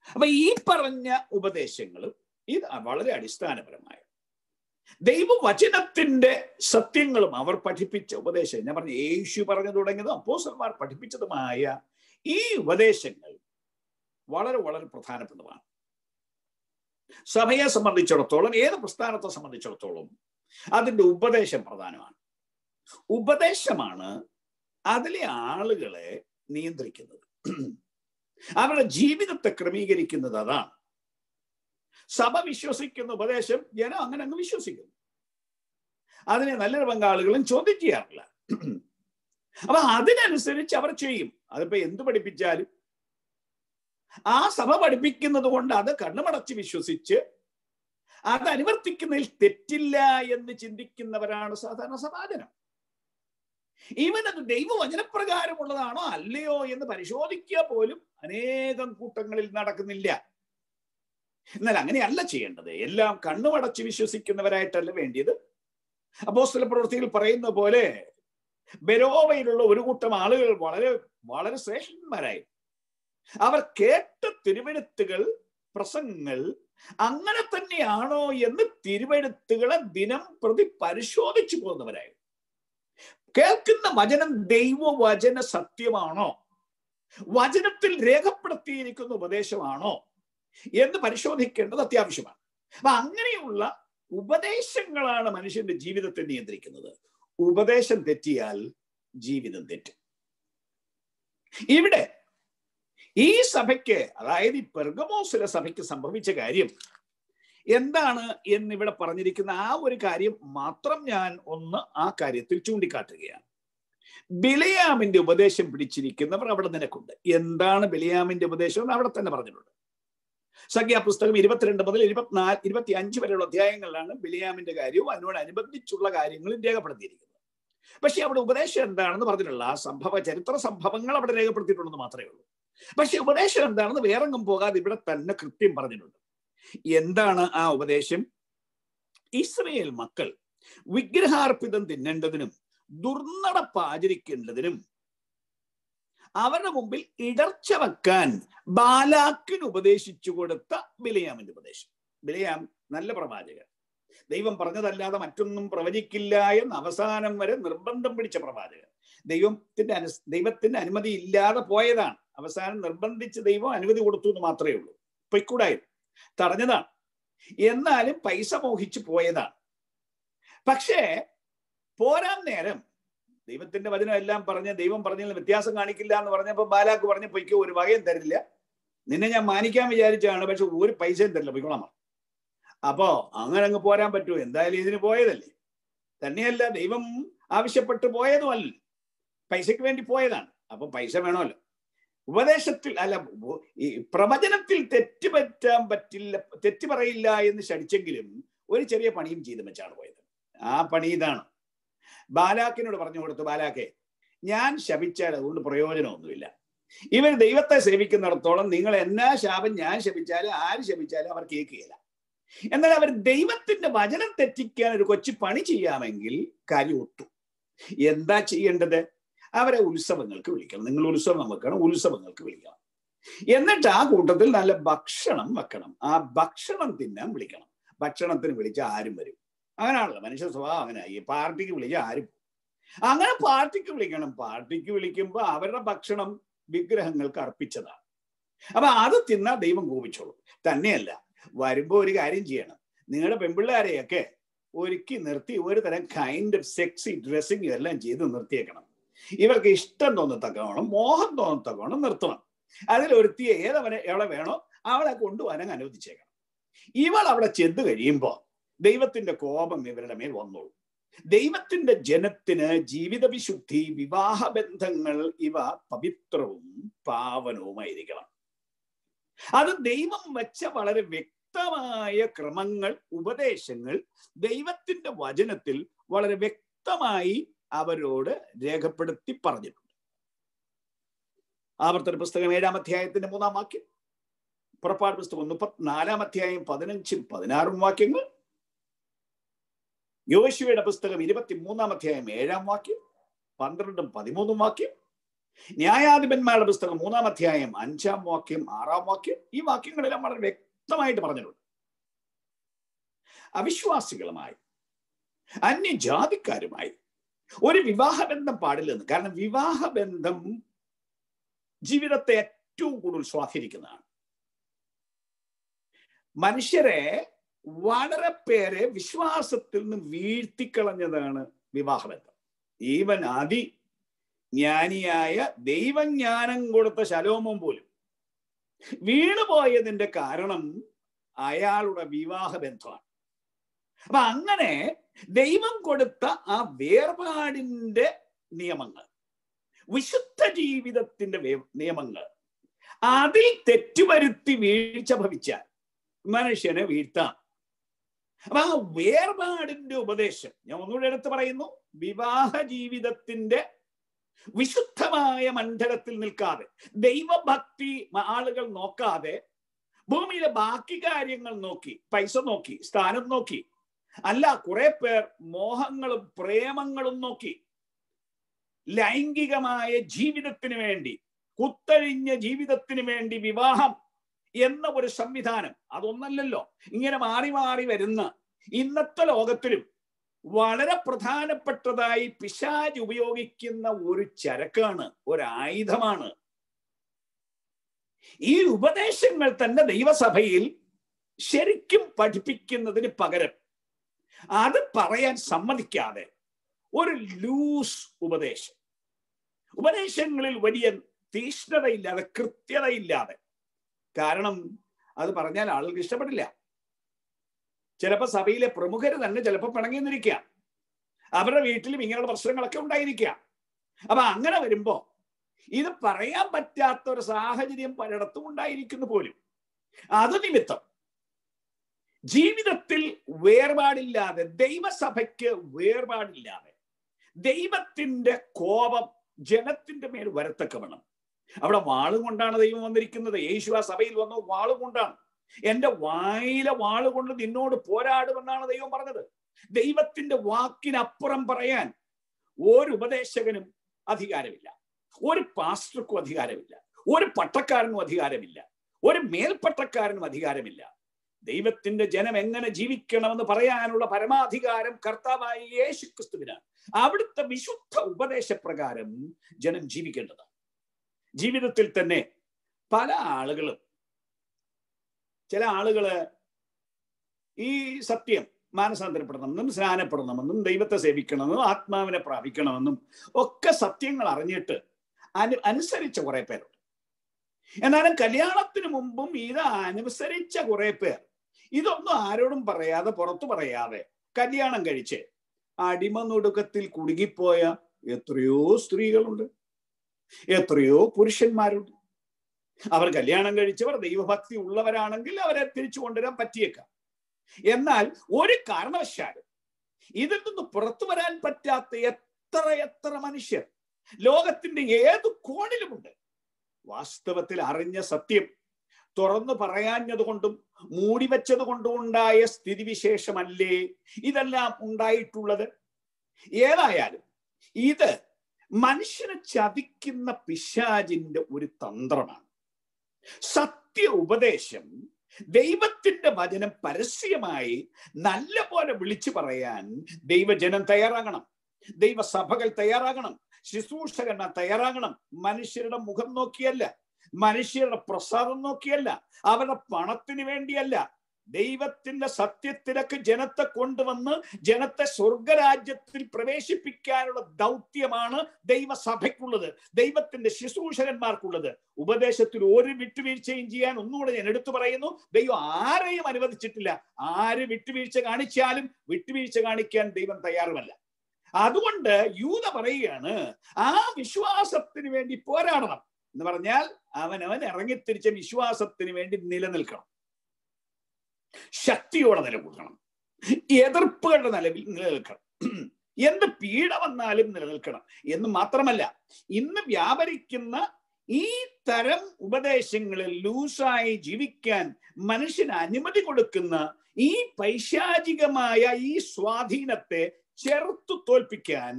അപ്പൊ ഈ പറഞ്ഞ ഉപദേശങ്ങളും ഇത് വളരെ അടിസ്ഥാനപരമായ ദൈവവചനത്തിന്റെ സത്യങ്ങളും അവർ പഠിപ്പിച്ച ഉപദേശം, ഞാൻ പറഞ്ഞു യേശു പറഞ്ഞു തുടങ്ങിയതും അപ്പോസ്തലന്മാർ പഠിപ്പിച്ചതുമായ ഈ ഉപദേശങ്ങൾ വളരെ വളരെ പ്രധാനപ്പെട്ടതാണ്. സഭയെ സംബന്ധിച്ചിടത്തോളം, ഏത് പ്രസ്ഥാനത്തെ സംബന്ധിച്ചിടത്തോളം അതിന്റെ ഉപദേശം പ്രധാനമാണ്. ഉപദേശമാണ് അതിലെ ആളുകളെ നിയന്ത്രിക്കുന്നത്, അവരുടെ ജീവിതത്തെ ക്രമീകരിക്കുന്നത്. അതാണ് സഭ വിശ്വസിക്കുന്ന ഉപദേശം ജനം അങ്ങനെ അങ്ങ് വിശ്വസിക്കുന്നു. അതിനെ നല്ലൊരു പങ്കാളികളും ചോദ്യം ചെയ്യാറില്ല. അപ്പൊ അതിനനുസരിച്ച് അവർ ചെയ്യും. അതിപ്പോ എന്ത് പഠിപ്പിച്ചാലും ആ സഭ പഠിപ്പിക്കുന്നത് കൊണ്ട് അത് കണ്ണുമടച്ച് വിശ്വസിച്ച് അത് അനുവർത്തിക്കുന്നതിൽ തെറ്റില്ല എന്ന് ചിന്തിക്കുന്നവരാണ് സാധാരണ സമാജനം. ഇവനത് ദൈവവചനപ്രകാരമുള്ളതാണോ അല്ലയോ എന്ന് പരിശോധിക്കുക പോലും അനേകം കൂട്ടങ്ങളിൽ നടക്കുന്നില്ല. എന്നാൽ അങ്ങനെയല്ല ചെയ്യേണ്ടത്. എല്ലാം കണ്ണുമടച്ച് വിശ്വസിക്കുന്നവരായിട്ടല്ല വേണ്ടിയത്. അപ്പോസ്തല പ്രവൃത്തിയിൽ പറയുന്ന പോലെ ബെരോവയിലുള്ള ഒരു കൂട്ടം ആളുകൾ വളരെ വളരെ ശ്രേഷ്ഠന്മാരായി. അവർ കേട്ട തിരുവെഴുത്തുകൾ, പ്രസംഗങ്ങൾ അങ്ങനെ തന്നെയാണോ എന്ന് തിരുവെഴുത്തുകളെ ദിനം പ്രതി പരിശോധിച്ചു പോകുന്നവരായി. കേൾക്കുന്ന വചനം ദൈവവചന സത്യമാണോ, വചനത്തിൽ രേഖപ്പെടുത്തിയിരിക്കുന്ന ഉപദേശമാണോ എന്ന് പരിശോധിക്കേണ്ടത് അത്യാവശ്യമാണ്. അപ്പൊ അങ്ങനെയുള്ള ഉപദേശങ്ങളാണ് മനുഷ്യന്റെ ജീവിതത്തെ നിയന്ത്രിക്കുന്നത്. ഉപദേശം തെറ്റിയാൽ ജീവിതം തെറ്റും. ഇവിടെ ഈ സഭയ്ക്ക്, അതായത് ഈ പെർഗമോസിലെ സഭയ്ക്ക് സംഭവിച്ച കാര്യം എന്താണ് എന്നിവിടെ പറഞ്ഞിരിക്കുന്ന ആ ഒരു കാര്യം മാത്രം ഞാൻ ഒന്ന് ആ കാര്യത്തിൽ ചൂണ്ടിക്കാട്ടുകയാണ്. ബിലയാമിന്റെ ഉപദേശം പിടിച്ചിരിക്കുന്നവർ അവിടെ നിനക്കുണ്ട്. എന്താണ് ബിലയാമിന്റെ ഉപദേശം എന്ന് അവിടെ തന്നെ പറഞ്ഞിട്ടുണ്ട്. സംഖ്യാപുസ്തകം 22 മുതൽ 25 വരെയുള്ള അധ്യായങ്ങളിലാണ് ബിലയാമിന്റെ കാര്യവും അതിനോടനുബന്ധിച്ചുള്ള കാര്യങ്ങളും രേഖപ്പെടുത്തിയിരിക്കുന്നത്. പക്ഷെ അവിടെ ഉപദേശം എന്താണെന്ന് പറഞ്ഞിട്ടുള്ള ആ ചരിത്ര സംഭവങ്ങൾ അവിടെ രേഖപ്പെടുത്തിയിട്ടുണ്ടെന്ന് മാത്രമേ ഉള്ളൂ. പക്ഷെ ഉപദേശം എന്താണെന്ന് വേറെങ്ങും പോകാതെ ഇവിടെ തന്നെ കൃത്യം പറഞ്ഞിട്ടുണ്ട്. എന്താണ് ആ ഉപദേശം? ഇസ്രായേൽ മക്കൾ വിഗ്രഹാർപ്പിതം തിന്നേണ്ടതിനും ദുർനടപ്പ് ആചരിക്കേണ്ടതിനും അവരുടെ മുമ്പിൽ ഇടർച്ച വെക്കാൻ ബാലാക്കിന് ഉപദേശിച്ചു കൊടുത്ത ബിലയാമിന്റെ ഉപദേശം. ബിലയാം നല്ല പ്രവാചകൻ, ദൈവം പറഞ്ഞതല്ലാതെ മറ്റൊന്നും പ്രവചിക്കില്ല എന്ന് അവസാനം വരെ നിർബന്ധം പിടിച്ച പ്രവാചകൻ. ദൈവത്തിന്റെ അനുമതി ഇല്ലാതെ പോയതാണ്. അവസാനം നിർബന്ധിച്ച് ദൈവം അനുമതി കൊടുത്തു എന്ന് മാത്രമേ ഉള്ളൂ. പൊയ്ക്കൂടായിരുന്നു, തടഞ്ഞതാണ്. എന്നാലും പൈസ മോഹിച്ചു പോയതാണ്. പക്ഷേ പോരാൻ നേരം ദൈവത്തിന്റെ വചനം എല്ലാം പറഞ്ഞ് ദൈവം പറഞ്ഞതിൽ വ്യത്യാസം കാണിക്കില്ല എന്ന് പറഞ്ഞപ്പോ ബാലാക്ക് പറഞ്ഞ് പൊയ്ക്കോ, ഒരു വകയും തരില്ല, നിന്നെ ഞാൻ മാനിക്കാൻ വിചാരിച്ചാണ്, പക്ഷെ ഒരു പൈസയും തരില്ല, പൊയ്ക്കോളാം. അപ്പോ അങ്ങനെ അങ്ങ് പോരാൻ പറ്റുമോ? എന്തായാലും ഇതിന് പോയതല്ലേ. തന്നെയല്ല, ദൈവം ആവശ്യപ്പെട്ട് പോയതുമല്ല, പൈസയ്ക്ക് വേണ്ടി പോയതാണ്. അപ്പൊ പൈസ വേണമല്ലോ. ഉപദേശത്തിൽ അല്ല, ഈ പ്രവചനത്തിൽ തെറ്റ് പറയില്ല എന്ന് ശഠിച്ചെങ്കിലും ഒരു ചെറിയ പണിയും ചെയ്ത് വെച്ചാണ് പോയത്. ആ പണി ഇതാണ്. ബാലാക്കിനോട് പറഞ്ഞു കൊടുത്തു, ബാലാക്കെ, ഞാൻ ശപിച്ചാൽ അതുകൊണ്ട് പ്രയോജനമൊന്നുമില്ല. ഇവർ ദൈവത്തെ സേവിക്കുന്നിടത്തോളം നിങ്ങൾ എന്നാ ശാപം ഞാൻ ശപിച്ചാലും ആര് ശപിച്ചാലും അവർ കേൾക്കുകയില്ല. എന്നാൽ അവർ ദൈവത്തിന്റെ വചനം തെറ്റിക്കാൻ ഒരു കൊച്ചു പണി ചെയ്യാമെങ്കിൽ കാര്യം ഒത്തു. എന്താ ചെയ്യേണ്ടത്? അവരെ ഉത്സവങ്ങൾക്ക് വിളിക്കണം. നിങ്ങൾ ഉത്സവം വെക്കണം, ഉത്സവങ്ങൾക്ക് വിളിക്കണം. എന്നിട്ട് ആ കൂട്ടത്തിൽ നല്ല ഭക്ഷണം വെക്കണം. ആ ഭക്ഷണം തിന്നാൻ വിളിക്കണം. ഭക്ഷണത്തിന് വിളിച്ച ആരും വരും. അങ്ങനെയാണല്ലോ മനുഷ്യ സ്വഭാവം. അങ്ങനെ ഈ പാർട്ടിക്ക് വിളിച്ച ആരും. അങ്ങനെ പാർട്ടിക്ക് വിളിക്കണം. പാർട്ടിക്ക് വിളിക്കുമ്പോൾ അവരുടെ ഭക്ഷണം വിഗ്രഹങ്ങൾക്ക് അർപ്പിച്ചതാണ്. അപ്പൊ അത് തിന്നാ ദൈവം കോപിച്ചോളും. തന്നെയല്ല, വരുമ്പോ ഒരു കാര്യം ചെയ്യണം. നിങ്ങളുടെ പെൺപിള്ളേരെയൊക്കെ ഒരുക്കി നിർത്തി ഒരു തരം കൈൻഡ് ഓഫ് സെക്സി ഡ്രസ്സിങ് എല്ലാം ചെയ്ത് നിർത്തിയേക്കണം. ഇവർക്ക് ഇഷ്ടം തോന്നത്തക്കവണ്ണം, മോഹം തോന്നത്തക്കവണ്ണം നിർത്തണം. അതിലൊരുത്തിയെ എവളെ വേണോ അവളെ കൊണ്ടുപോകാൻ അനുവദിച്ചേക്കണം. ഇവൾ അവിടെ ചെന്ന് കഴിയുമ്പോൾ ദൈവത്തിന്റെ കോപം ഇവരുടെ മേൽ വന്നോളൂ. ദൈവത്തിന്റെ ജനത്തിന് ജീവിത വിശുദ്ധി, വിവാഹബന്ധങ്ങൾ ഇവ പവിത്രവും പാവനവുമായിരിക്കണം. അത് ദൈവം വെച്ച വളരെ വ്യക്തമായ ക്രമങ്ങൾ, ഉപദേശങ്ങൾ ദൈവത്തിന്റെ വചനത്തിൽ വളരെ വ്യക്തമായി അവരോട് രേഖപ്പെടുത്തി പറഞ്ഞിട്ടുണ്ട്. ആവർത്തന പുസ്തകം 7-ാം അധ്യായത്തിന്റെ 3-ാം വാക്യം, പുറപ്പാട് പുസ്തകം 34-ാം അധ്യായം 15-16 വാക്യങ്ങൾ, യോശുവയുടെ പുസ്തകം 23-ാം അധ്യായം 7-ാം വാക്യം, 12-13 വാക്യം, ന്യായാധിപന്മാരുടെ പുസ്തകം 3-ാം അധ്യായം 5-ാം വാക്യം, 6-ാം വാക്യം. ഈ വാക്യങ്ങളെല്ലാം വളരെ വ്യക്തമായിട്ട് പറഞ്ഞിട്ടുണ്ട്. അവിശ്വാസികളുമായി, അന്യജാതിക്കാരുമായി ഒരു വിവാഹബന്ധം പാടില്ലെന്ന്. കാരണം വിവാഹബന്ധം ജീവിതത്തെ ഏറ്റവും കൂടുതൽ സ്വാധീനിക്കുന്നതാണ്. മനുഷ്യരെ വളരെ പേരെ വിശ്വാസത്തിൽ നിന്ന് വീഴ്ത്തിക്കളഞ്ഞതാണ് വിവാഹബന്ധം. ഈവൻ ജ്ഞാനിയായ ദൈവജ്ഞാനം കൊടുത്ത ശലോമോൻ പോലും വീണുപോയതിന്റെ കാരണം അയാളുടെ വിവാഹബന്ധമാണ്. അപ്പൊ അങ്ങനെ ദൈവം കൊടുത്ത ആ വേർപാടിന്റെ നിയമങ്ങൾ, വിശുദ്ധ ജീവിതത്തിന്റെ നിയമങ്ങൾ, അതിൽ തെറ്റുവരുത്തി വീഴ്ച ഭവിച്ചാൽ മനുഷ്യനെ വീഴ്ത്താം. അപ്പൊ ആ വേർപാടിന്റെ ഉപദേശം ഞാൻ ഒന്നുകൂടെ എടുത്ത് പറയുന്നു. വിവാഹ ജീവിതത്തിന്റെ വിശുദ്ധമായ മണ്ഡലത്തിൽ നിൽക്കാതെ, ദൈവഭക്തി ആളുകൾ നോക്കാതെ, ഭൂമിയിലെ ബാക്കി കാര്യങ്ങൾ നോക്കി, പൈസ നോക്കി, സ്ഥാനം നോക്കി, അല്ല കുറെ പേർ മോഹങ്ങളും പ്രേമങ്ങളും നോക്കി, ലൈംഗികമായ ജീവിതത്തിന് വേണ്ടി, കുത്തഴിഞ്ഞ ജീവിതത്തിന് വേണ്ടി വിവാഹം എന്ന ഒരു സംവിധാനം, അതൊന്നല്ലല്ലോ. ഇങ്ങനെ മാറി മാറി വരുന്ന ഇന്നത്തെ ലോകത്തിലും വളരെ പ്രധാനപ്പെട്ടതായി പിശാച് ഉപയോഗിക്കുന്ന ഒരു ചരക്കാണ്, ഒരു ആയുധമാണ്. ഈ ഉപദേശങ്ങൾ തന്നെ ദൈവസഭയിൽ ശരിക്കും പഠിപ്പിക്കുന്നതിന് പകരം അത് പറയാൻ സമ്മതിക്കാതെ ഒരു ലൂസ് ഉപദേശങ്ങളിൽ വലിയ തീഷ്ണതയില്ലാതെ, കൃത്യതയില്ലാതെ. കാരണം അത് പറഞ്ഞാൽ ആളുകൾക്ക് ഇഷ്ടപ്പെടില്ല. ചിലപ്പോൾ സഭയിലെ പ്രമുഖർ തന്നെ ചിലപ്പോൾ പിണങ്ങിന്നിരിക്കാം. അവരുടെ വീട്ടിലും ഇങ്ങനെയുള്ള പ്രശ്നങ്ങളൊക്കെ ഉണ്ടായിരിക്കാം. അപ്പൊ അങ്ങനെ വരുമ്പോ ഇത് പറയാൻ പറ്റാത്ത ഒരു സാഹചര്യം പലയിടത്തും ഉണ്ടായിരിക്കുന്നു പോലും. അത് നിമിത്തം ജീവിതത്തിൽ വേർപാടില്ലാതെ, ദൈവസഭയ്ക്ക് വേർപാടില്ലാതെ, ദൈവത്തിന്റെ കോപം ജനത്തിന്റെ മേൽ വരത്തക്കവണ്ണം. അവിടെ വാളുകൊണ്ടാണ് ദൈവം വന്നിരിക്കുന്നത്. യേശു ആ സഭയിൽ വന്നു വാളുകൊണ്ടാണ്. എന്റെ വായിലെ വാളുകൊണ്ട് നിന്നോട് പോരാടുമെന്നാണ് ദൈവം പറഞ്ഞത്. ദൈവത്തിന്റെ വാക്കിനപ്പുറം പറയാൻ ഒരു ഉപദേശകനും അധികാരമില്ല, ഒരു പാസ്റ്റർക്കും അധികാരമില്ല, ഒരു പട്ടക്കാരനും അധികാരമില്ല, ഒരു മേൽപ്പട്ടക്കാരനും അധികാരമില്ല. ദൈവത്തിന്റെ ജനം എങ്ങനെ ജീവിക്കണമെന്ന് പറയാനുള്ള പരമാധികാരം കർത്താവായ യേശു ക്രിസ്തുവിനാണ്. അവിടുത്തെ വിശുദ്ധ ഉപദേശപ്രകാരം ജനം ജീവിക്കേണ്ടതാണ്. ജീവിതത്തിൽ തന്നെ പല ആളുകളും, ചില ആളുകള് ഈ സത്യം മാനസാന്തരപ്പെടണമെന്നും സ്നാനപ്പെടണമെന്നും ദൈവത്തെ സേവിക്കണമെന്നും ആത്മാവിനെ പ്രാപിക്കണമെന്നും ഒക്കെ സത്യങ്ങൾ അറിഞ്ഞിട്ട് അനുസരിച്ച കുറെ പേരുണ്ട്. എന്നാലും കല്യാണത്തിന് മുമ്പും ഇത് അനുസരിച്ച കുറെ പേർ ഇതൊന്നും ആരോടും പറയാതെ, പുറത്തു പറയാതെ കല്യാണം കഴിച്ച് അടിമനൊടുക്കത്തിൽ കുടുങ്ങിപ്പോയ എത്രയോ സ്ത്രീകളുണ്ട്, എത്രയോ പുരുഷന്മാരുണ്ട്. അവർ കല്യാണം കഴിച്ചവർ ദൈവഭക്തി ഉള്ളവരാണെങ്കിൽ അവരെ തിരിച്ചു കൊണ്ടുവരാൻ പറ്റിയേക്കാം. എന്നാൽ ഒരു കാരണവശാലും ഇതിൽ നിന്ന് പുറത്തു വരാൻ പറ്റാത്ത എത്ര മനുഷ്യർ ലോകത്തിന്റെ ഏത് കോണിലുമുണ്ട്. വാസ്തവത്തിൽ അറിഞ്ഞ സത്യം തുറന്നു പറയാഞ്ഞത് കൊണ്ടും മൂടിവെച്ചത് കൊണ്ടും ഉണ്ടായ സ്ഥിതിവിശേഷമല്ലേ ഇതെല്ലാം ഉണ്ടായിട്ടുള്ളത്? ഏതായാലും ഇത് മനുഷ്യനെ ചതിക്കുന്ന പിശാചിന്റെ ഒരു തന്ത്രമാണ്. സത്യ ഉപദേശം, ദൈവത്തിന്റെ വചനം പരസ്യമായി നല്ല പോലെ വിളിച്ചു പറയാൻ ദൈവജനം തയ്യാറാകണം, ദൈവസഭകൾ തയ്യാറാകണം, ശുശ്രൂഷകന്മാർ തയ്യാറാകണം. മനുഷ്യരുടെ മുഖം നോക്കിയല്ല, മനുഷ്യരുടെ പ്രസാദം നോക്കിയല്ല, അവരുടെ പണത്തിന് വേണ്ടിയല്ല. ദൈവത്തിന്റെ സത്യത്തിലേക്ക് ജനത്തെ കൊണ്ടുവന്ന് ജനത്തെ സ്വർഗരാജ്യത്തിൽ പ്രവേശിപ്പിക്കാനുള്ള ദൗത്യമാണ് ദൈവസഭയ്ക്കുള്ളത്, ദൈവത്തിന്റെ ശുശ്രൂഷകന്മാർക്കുള്ളത്. ഉപദേശത്തിൽ ഒരു വിട്ടുവീഴ്ചയും ചെയ്യാൻ ഒന്നുകൂടെ ഞാൻ എടുത്തു പറയുന്നു, ദൈവം ആരെയും അനുവദിച്ചിട്ടില്ല. ആര് വിട്ടുവീഴ്ച കാണിച്ചാലും വിട്ടുവീഴ്ച കാണിക്കാൻ ദൈവം തയ്യാറുമല്ല. അതുകൊണ്ട് യൂദ പറയുകയാണ്, ആ വിശ്വാസത്തിന് വേണ്ടി പോരാടണം എന്ന് പറഞ്ഞാൽ അവനവൻ ഇറങ്ങിത്തിരിച്ച വിശ്വാസത്തിന് വേണ്ടി നിലനിൽക്കണം, ശക്തിയോടെ നിലകൊള്ളണം, എതിർപ്പുകളുടെ നിലനിൽക്കണം, എന്ത് പീഡ വന്നാലും നിലനിൽക്കണം എന്ന് മാത്രമല്ല, ഇന്ന് വ്യാപരിക്കുന്ന ഈ തരം ഉപദേശങ്ങളിൽ ലൂസായി ജീവിക്കാൻ മനുഷ്യന് അനുമതി കൊടുക്കുന്ന ഈ പൈശാചികമായ ഈ സ്വാധീനത്തെ ചെറുത്തു തോൽപ്പിക്കാൻ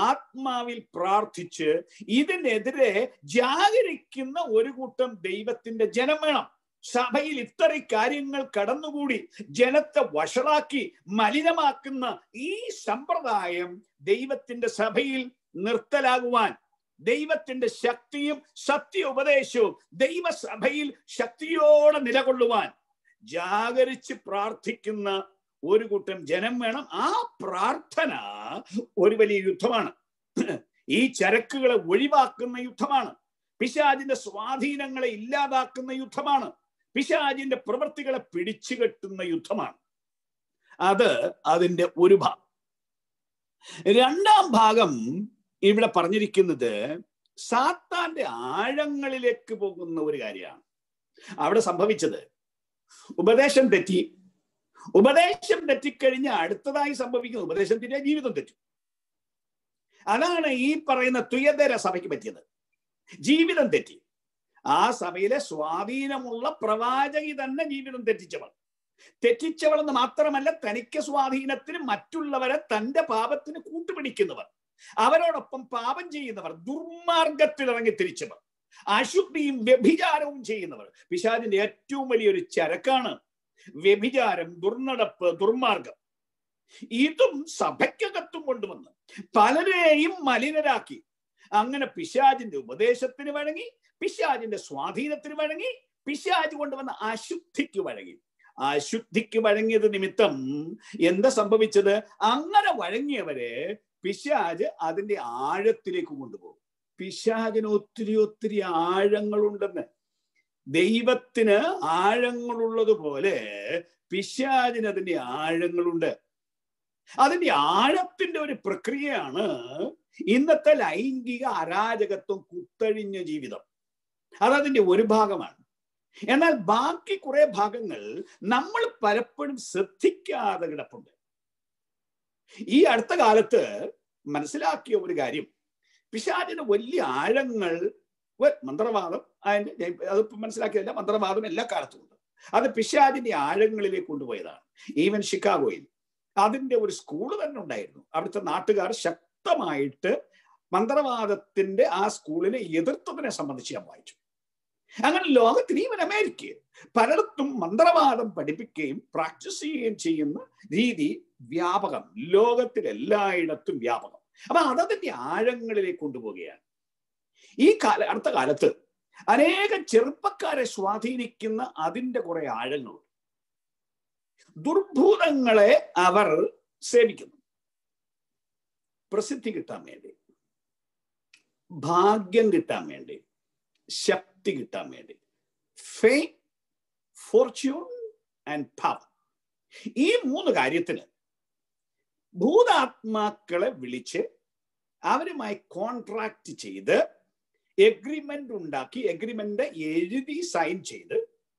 ആത്മാവിൽ പ്രാർത്ഥിച്ച് ഇതിനെതിരെ ജാഗരിക്കുന്ന ഒരു കൂട്ടം ദൈവത്തിന്റെ ജനം വേണം. സഭയിൽ ഇത്ര കാര്യങ്ങൾ കടന്നുകൂടി ജനത്തെ വഷളാക്കി മലിനമാക്കുന്ന ഈ സമ്പ്രദായം ദൈവത്തിന്റെ സഭയിൽ നിർത്തലാകുവാൻ, ദൈവത്തിന്റെ ശക്തിയും സത്യ ഉപദേശവും ദൈവസഭയിൽ ശക്തിയോടെ നിലകൊള്ളുവാൻ ജാഗരിച്ച് പ്രാർത്ഥിക്കുന്ന ഒരു കൂട്ടം ജനം വേണം. ആ പ്രാർത്ഥന ഒരു വലിയ യുദ്ധമാണ്. ഈ ചരക്കുകളെ ഒഴിവാക്കുന്ന യുദ്ധമാണ്, പിശാചിന്റെ സ്വാധീനങ്ങളെ ഇല്ലാതാക്കുന്ന യുദ്ധമാണ്, പിശാചിന്റെ പ്രവൃത്തികളെ പിടിച്ചുകെട്ടുന്ന യുദ്ധമാണ്. അത് അതിന്റെ ഒരു ഭാഗം. രണ്ടാം ഭാഗം ഇവിടെ പറഞ്ഞിരിക്കുന്നത് സാത്താന്റെ ആഴങ്ങളിലേക്ക് പോകുന്ന ഒരു കാര്യമാണ്. അവിടെ സംഭവിച്ചത് ഉപദേശം തെറ്റി. ഉപദേശം തെറ്റിക്കഴിഞ്ഞ് അടുത്തതായി സംഭവിക്കുന്ന ഉപദേശം തെറ്റിയ ജീവിതം തെറ്റും. അതാണ് ഈ പറയുന്ന തുയതര സഭയ്ക്ക് പറ്റിയത്. ജീവിതം തെറ്റി. ആ സഭയിലെ സ്വാധീനമുള്ള പ്രവാചകി തന്നെ ജീവിതം തെറ്റിച്ചവൾ എന്ന് മാത്രമല്ല, തനിക്ക് സ്വാധീനത്തിന് മറ്റുള്ളവരെ തന്റെ പാപത്തിന് കൂട്ടുപിടിക്കുന്നവർ, അവരോടൊപ്പം പാപം ചെയ്യുന്നവർ, ദുർമാർഗത്തിൽ ഇറങ്ങി തിരിച്ചവർ, അശുദ്ധിയും വ്യഭിചാരവും ചെയ്യുന്നവർ. പിശാചിന്റെ ഏറ്റവും വലിയൊരു ചരക്കാണ് വ്യഭിചാരം, ദുർനടപ്പ്, ദുർമാർഗം. ഇതും സഭയ്ക്കകത്തും കൊണ്ടുവന്ന് പലരെയും മലിനരാക്കി. അങ്ങനെ പിശാചിന്റെ ഉപദേശത്തിന് വഴങ്ങി, പിശാചിന്റെ സ്വാധീനത്തിന് വഴങ്ങി, പിശാച് കൊണ്ടുവന്ന അശുദ്ധിക്ക് വഴങ്ങി. അശുദ്ധിക്ക് വഴങ്ങിയത് നിമിത്തം എന്താ സംഭവിച്ചത്? അങ്ങനെ വഴങ്ങിയവരെ പിശാച് അതിന്റെ ആഴത്തിലേക്ക് കൊണ്ടുപോകും. പിശാചിന് ഒത്തിരി ആഴങ്ങളുണ്ടെന്ന്. ദൈവത്തിന് ആഴങ്ങളുള്ളതുപോലെ പിശാചിന് അതിന്റെ ആഴങ്ങളുണ്ട്. അതിന്റെ ആഴത്തിന്റെ ഒരു പ്രക്രിയയാണ് ഇന്നത്തെ ലൈംഗിക അരാജകത്വം, കുത്തഴിഞ്ഞ ജീവിതം. അതതിന്റെ ഒരു ഭാഗമാണ്. എന്നാൽ ബാക്കി കുറെ ഭാഗങ്ങൾ നമ്മൾ പലപ്പോഴും ശ്രദ്ധിക്കാതെ കിടപ്പുണ്ട്. ഈ അടുത്ത കാലത്ത് മനസ്സിലാക്കിയ ഒരു കാര്യം, പിശാചിന് വലിയ ആഴങ്ങൾ, മന്ത്രവാദം, അത് മനസ്സിലാക്കിയതല്ല, മന്ത്രവാദം എല്ലാ കാലത്തും ഉണ്ട്. അത് പിശാചിന്റെ ആഴങ്ങളിലേക്ക് കൊണ്ടുപോയതാണ്. ഈവൻ ഷിക്കാഗോയിൽ അതിന്റെ ഒരു സ്കൂള് തന്നെ ഉണ്ടായിരുന്നു. അവിടുത്തെ നാട്ടുകാർ ശക്തമായിട്ട് മന്ത്രവാദത്തിന്റെ ആ സ്കൂളിനെ എതിർത്തതിനെ സംബന്ധിച്ച് ഞാൻ വായിച്ചു. അങ്ങനെ ലോകത്തിൽ, ഈവൻ അമേരിക്കയിൽ പലയിടത്തും മന്ത്രവാദം പഠിപ്പിക്കുകയും പ്രാക്ടീസ് ചെയ്യുകയും ചെയ്യുന്ന രീതി വ്യാപകം, ലോകത്തിൽ എല്ലായിടത്തും വ്യാപകം. അപ്പൊ അതതിന്റെ ആഴങ്ങളിലേക്ക് കൊണ്ടുപോവുകയാണ്. ഈ അടുത്ത കാലത്ത് അനേകം ചെറുപ്പക്കാരെ സ്വാധീനിക്കുന്ന അതിന്റെ കുറെ ആഴങ്ങളുണ്ട്. ദുർഭൂതങ്ങളെ അവർ സേവിക്കുന്നു. പ്രസിദ്ധി കിട്ടാൻ വേണ്ടി, ഭാഗ്യം കിട്ടാൻ വേണ്ടി, ശക്തി കിട്ടാൻ വേണ്ടി, ഫെയിം, ഫോർച്യൂൺ ആൻഡ് പവർ. ഈ മൂന്ന് കാര്യത്തിന് ഭൂതാത്മാക്കളെ വിളിച്ച് അവരുമായി കോൺട്രാക്ട് ചെയ്ത് എഗ്രിമെന്റ് ഉണ്ടാക്കി, എഗ്രിമെന്റ് എഴുതി സൈൻ ചെയ്ത്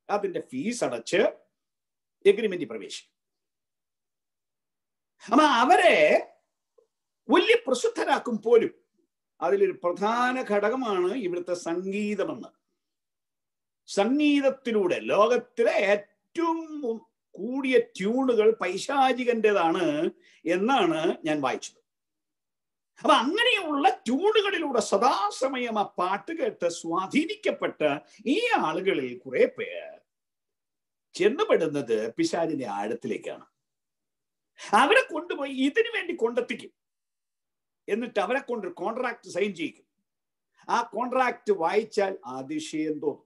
അതിന്റെ ഫീസ് അടച്ച് എഗ്രിമെന്റിൽ പ്രവേശിക്കും. അപ്പൊ അവരെ വലിയ പ്രസിദ്ധരാക്കും പോലും. അതിലൊരു പ്രധാന ഘടകമാണ് ഇവിടുത്തെ സംഗീതമെന്ന്. സംഗീതത്തിലൂടെ ലോകത്തിലെ ഏറ്റവും കൂടിയ ട്യൂണുകൾ പൈശാചികന്റേതാണ് എന്നാണ് ഞാൻ വായിച്ചത്. അപ്പൊ അങ്ങനെയുള്ള ട്യൂണുകളിലൂടെ സദാസമയം ആ പാട്ട് കേട്ട് സ്വാധീനിക്കപ്പെട്ട ഈ ആളുകളിൽ കുറെ പേർ ചെന്നുപെടുന്നത് പിശാചിന്റെ ആഴത്തിലേക്കാണ്. അവരെ കൊണ്ടുപോയി ഇതിനു വേണ്ടി കൊണ്ടെത്തിക്കും. എന്നിട്ട് അവരെ കൊണ്ട് കോൺട്രാക്ട് സൈൻ ചെയ്യിക്കും. ആ കോൺട്രാക്ട് വായിച്ചാൽ അതിശയം തോന്നും.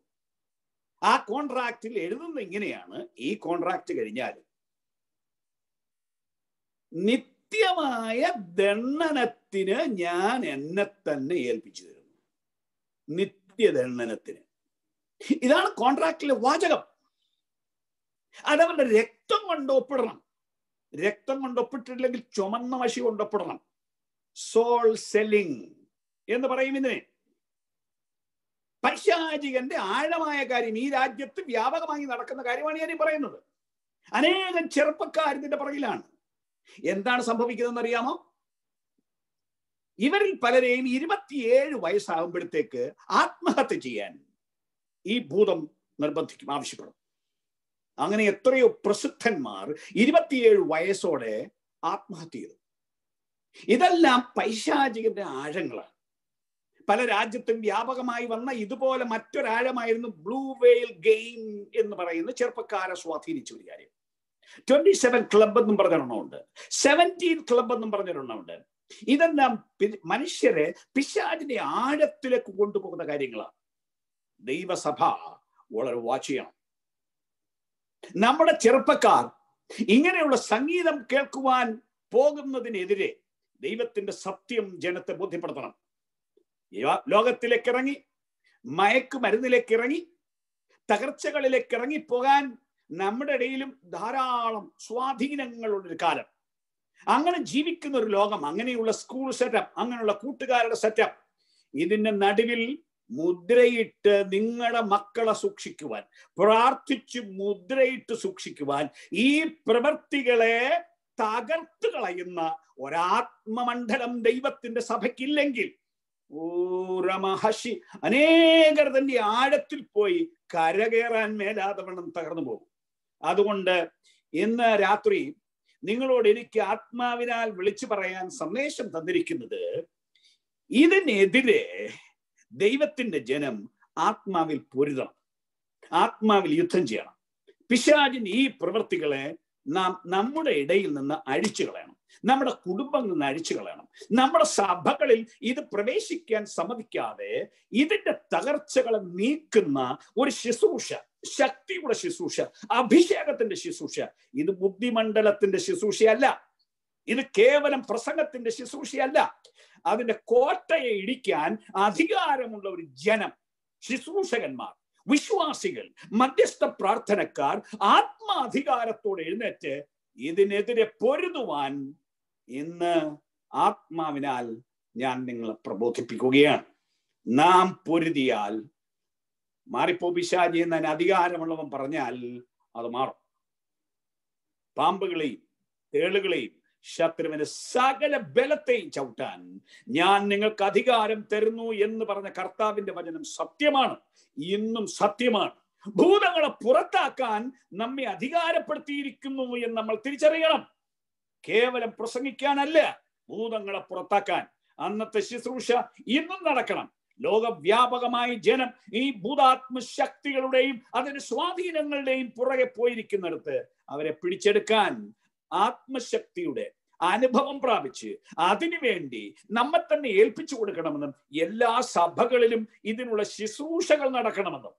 ആ കോൺട്രാക്റ്റിൽ എഴുതുന്നത് ഇങ്ങനെയാണ്: ഈ കോൺട്രാക്ട് കഴിഞ്ഞാൽ നിത്യമായ ദണ്ഡനത്തിന് ഞാൻ എന്നെ തന്നെ ഏൽപ്പിച്ചു തരുന്നു. നിത്യദണ്ഡനത്തിന്. ഇതാണ് കോൺട്രാക്റ്റിലെ വാചകം. അതവരുടെ രക്തം കൊണ്ട് ഒപ്പിടണം. രക്തം കൊണ്ട് ഒപ്പിട്ടില്ലെങ്കിൽ ചുമന്ന മഷി കൊണ്ട് ഒപ്പിടണം. സോൾ സെല്ലിംഗ് എന്ന് പറയും ഇതിനെ. പൈശാചികന്റെ ആഴമായ കാര്യം ഈ രാജ്യത്ത് വ്യാപകമായി നടക്കുന്ന കാര്യമാണ് ഞാൻ ഈ പറയുന്നത്. അനേകം ചെറുപ്പക്കാർ ഇതിന്റെ പുറകിലാണ്. എന്താണ് സംഭവിക്കുന്നതെന്ന് അറിയാമോ? ഇവരിൽ പലരെയും 27 വയസ്സാകുമ്പോഴത്തേക്ക് ആത്മഹത്യ ചെയ്യാൻ ഈ ഭൂതം നിർബന്ധിക്കും, ആവശ്യപ്പെടും. അങ്ങനെ എത്രയോ പ്രസിദ്ധന്മാർ 27 വയസ്സോടെ ആത്മഹത്യ ചെയ്തു. ഇതെല്ലാം പൈശാചികന്റെ ആഴങ്ങളാണ്. പല രാജ്യത്തും വ്യാപകമായി വന്ന ഇതുപോലെ മറ്റൊരാഴമായിരുന്നു ബ്ലൂ വെയിൽ ഗെയിം എന്ന് പറയുന്ന ചെറുപ്പക്കാരെ സ്വാധീനിച്ച ഒരു കാര്യം. 27 ക്ലബ് എന്നും പറഞ്ഞൊരെണ്ണമുണ്ട്, 17 ക്ലബ് എന്നും പറഞ്ഞൊരെണ്ണമുണ്ട്. ഇതെല്ലാം മനുഷ്യരെ പിശാചിന്റെ ആഴത്തിലേക്ക് കൊണ്ടുപോകുന്ന കാര്യങ്ങളാണ്. ദൈവസഭ വളരെ വാച്ച് ചെയ്യണം. നമ്മുടെ ചെറുപ്പക്കാർ ഇങ്ങനെയുള്ള സംഗീതം കേൾക്കുവാൻ പോകുന്നതിനെതിരെ ദൈവത്തിന്റെ സത്യം ജനത്തെ ബോധ്യപ്പെടുത്തണം. ലോകത്തിലേക്ക് ഇറങ്ങി, മയക്കുമരുന്നിലേക്ക് ഇറങ്ങി, തകർച്ചകളിലേക്ക് ഇറങ്ങിപ്പോകാൻ നമ്മുടെ ഇടയിലും ധാരാളം സ്വാധീനങ്ങളുള്ളൊരു കാലം. അങ്ങനെ ജീവിക്കുന്ന ഒരു ലോകം, അങ്ങനെയുള്ള സ്കൂൾ സെറ്റപ്പ്, അങ്ങനെയുള്ള കൂട്ടുകാരുടെ സെറ്റപ്പ്, ഇതിന്റെ നടുവിൽ മുദ്രയിട്ട് നിങ്ങളുടെ മക്കളെ സൂക്ഷിക്കുവാൻ, പ്രാർത്ഥിച്ച് മുദ്രയിട്ട് സൂക്ഷിക്കുവാൻ, ഈ പ്രവൃത്തികളെ തകർത്ത് കളയുന്ന ഒരാത്മമണ്ഡലം ദൈവത്തിന്റെ സഭയ്ക്കില്ലെങ്കിൽ അനേകർ തന്റെ ആഴത്തിൽ പോയി കരകയറാൻ മേലാതെ വണ്ണം തകർന്നു പോകും. അതുകൊണ്ട് ഇന്ന് രാത്രി നിങ്ങളോട് എനിക്ക് ആത്മാവിനാൽ വിളിച്ചു പറയാൻ സന്ദേശം തന്നിരിക്കുന്നത്, ഇതിനെതിരെ ദൈവത്തിന്റെ ജനം ആത്മാവിൽ പൊരുതണം, ആത്മാവിൽ യുദ്ധം ചെയ്യണം. പിശാചിന് ഈ പ്രവൃത്തികളെ നാം നമ്മുടെ ഇടയിൽ നിന്ന് അഴിച്ചു കളയണം, നമ്മുടെ കുടുംബങ്ങളിൽ നിന്ന് അഴിച്ചു കളയണം. നമ്മുടെ സഭകളിൽ ഇത് പ്രവേശിക്കാൻ സമ്മതിക്കാതെ ഇതിന്റെ തകർച്ചകളെ നീക്കുന്ന ഒരു ശുശ്രൂഷ, ശക്തിയുടെ ശുശ്രൂഷ, അഭിഷേകത്തിന്റെ ശുശ്രൂഷ. ഇത് ബുദ്ധിമണ്ഡലത്തിന്റെ ശുശ്രൂഷയല്ല, ഇത് കേവലം പ്രസംഗത്തിന്റെ ശുശ്രൂഷയല്ല. അതിന്റെ കോട്ടയെ ഇടിക്കാൻ അധികാരമുള്ള ഒരു ജനം, ശുശ്രൂഷകന്മാർ, വിശ്വാസികൾ, മധ്യസ്ഥ പ്രാർത്ഥനക്കാർ ആത്മാധികാരത്തോടെ എഴുന്നേറ്റ് ഇതിനെതിരെ പൊരുതുവാൻ ഇന്ന് ആത്മാവിനാൽ ഞാൻ നിങ്ങളെ പ്രബോധിപ്പിക്കുകയാണ്. നാം പൊരുതിയാൽ മാറിപ്പോ പിശാചി എന്ന് അധികാരമുള്ളവൻ പറഞ്ഞാൽ അത് മാറും. പാമ്പുകളെയും തേളുകളെയും ശത്രുവിന്റെ സകല ബലത്തെയും ചവിട്ടാൻ ഞാൻ നിങ്ങൾക്ക് അധികാരം തരുന്നു എന്ന് പറഞ്ഞ കർത്താവിന്റെ വചനം സത്യമാണ്, ഇന്നും സത്യമാണ്. ഭൂതങ്ങളെ പുറത്താക്കാൻ നമ്മെ അധികാരപ്പെടുത്തിയിരിക്കുന്നു എന്ന് നമ്മൾ തിരിച്ചറിയണം. കേവലം പ്രസംഗിക്കാനല്ല, ഭൂതങ്ങളെ പുറത്താക്കാൻ. അന്നത്തെ ശുശ്രൂഷ ഇന്നും നടക്കണം. ലോകവ്യാപകമായി ജനം ഈ ഭൂതാത്മശക്തികളുടെയും അതിന്റെ സ്വാധീനങ്ങളുടെയും പുറകെ പോയിരിക്കുന്നിടത്ത് അവരെ പിടിച്ചെടുക്കാൻ ആത്മശക്തിയുടെ അനുഭവം പ്രാപിച്ച് അതിനുവേണ്ടി നമ്മെ തന്നെ ഏൽപ്പിച്ചു കൊടുക്കണമെന്നും എല്ലാ സഭകളിലും ഇതിനുള്ള ശുശ്രൂഷകൾ നടക്കണമെന്നും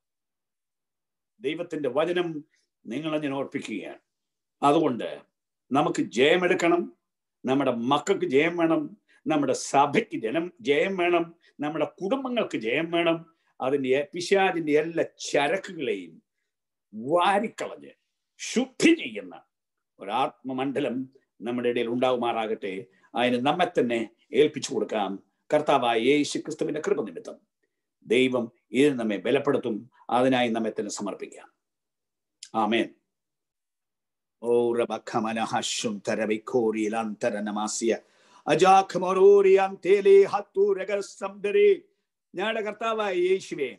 ദൈവത്തിന്റെ വചനം നിങ്ങളെ ഞാൻ ഓർപ്പിക്കുകയാണ്. അതുകൊണ്ട് നമുക്ക് ജയമെടുക്കണം. നമ്മുടെ മക്കൾക്ക് ജയം വേണം, നമ്മുടെ സഭയ്ക്ക് ജയം വേണം, നമ്മുടെ കുടുംബങ്ങൾക്ക് ജയം വേണം. അതിന്റെ പിശാചിന്റെ എല്ലാ ചരക്കുകളെയും വാരിക്കളഞ്ഞ് ശുദ്ധി ചെയ്യുന്ന ഒരാത്മമണ്ഡലം നമ്മുടെ ഇടയിൽ ഉണ്ടാകുമാറാകട്ടെ. അതിന് നമ്മെ തന്നെ ഏൽപ്പിച്ചു കൊടുക്കാം. കർത്താവായ യേശു ക്രിസ്തുവിന്റെ കൃപ നിമിത്തം ദൈവം ഇതിന് നമ്മെ ബലപ്പെടുത്തും. അതിനായി നമ്മെ തന്നെ സമർപ്പിക്കാം. ആമേൻ. ഞങ്ങളുടെ കർത്താവായ യേശുവേ,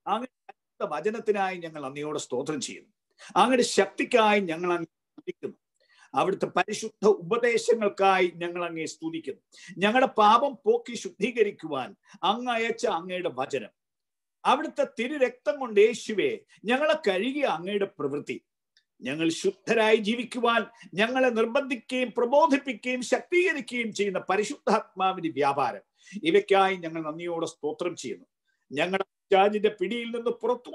അങ്ങയുടെ വചനത്തിനായി ഞങ്ങൾ നന്ദിയോടെ സ്തോത്രം ചെയ്യുന്നു. അങ്ങയുടെ ശക്തിക്കായി ഞങ്ങൾ അങ്ങ് സ്തുതിക്കുന്നു. അവിടുത്തെ പരിശുദ്ധ ഉപദേശങ്ങൾക്കായി ഞങ്ങൾ അങ്ങയെ സ്തുതിക്കുന്നു. ഞങ്ങളുടെ പാപം പോക്കി ശുദ്ധീകരിക്കുവാൻ അങ്ങ് അയച്ച അങ്ങയുടെ വചനം, അവിടുത്തെ തിരുരക്തം കൊണ്ട് യേശുവേ ഞങ്ങളെ കഴുകിയ അങ്ങയുടെ പ്രവൃത്തി, ഞങ്ങൾ ശുദ്ധരായി ജീവിക്കുവാൻ ഞങ്ങളെ നിർബന്ധിക്കുകയും പ്രബോധിപ്പിക്കുകയും ശക്തീകരിക്കുകയും ചെയ്യുന്ന പരിശുദ്ധാത്മാവിന്റെ വ്യാപാരം, ഇവയ്ക്കായി ഞങ്ങൾ നന്ദിയോടെ സ്തോത്രം ചെയ്യുന്നു. ഞങ്ങളുടെ പിശാചിന്റെ പിടിയിൽ നിന്ന് പുറത്തു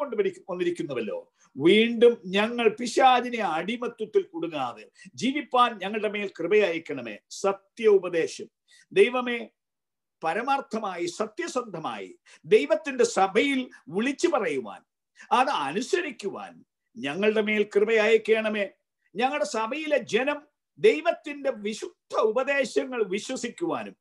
വന്നിരിക്കുന്നുവല്ലോ. വീണ്ടും ഞങ്ങൾ പിശാചിനെ അടിമത്വത്തിൽ കുടുങ്ങാതെ ജീവിപ്പാൻ ഞങ്ങളുടെ മേൽ കൃപയയക്കണമേ. സത്യ ഉപദേശം ദൈവമേ പരമാർത്ഥമായി സത്യസന്ധമായി ദൈവത്തിന്റെ സഭയിൽ വിളിച്ചു പറയുവാൻ, അത് അനുസരിക്കുവാൻ ഞങ്ങളുടെ മേൽ കൃപയയക്കണമേ. ഞങ്ങളുടെ സഭയിലെ ജനം ദൈവത്തിന്റെ വിശുദ്ധ ഉപദേശങ്ങൾ വിശ്വസിക്കുവാനും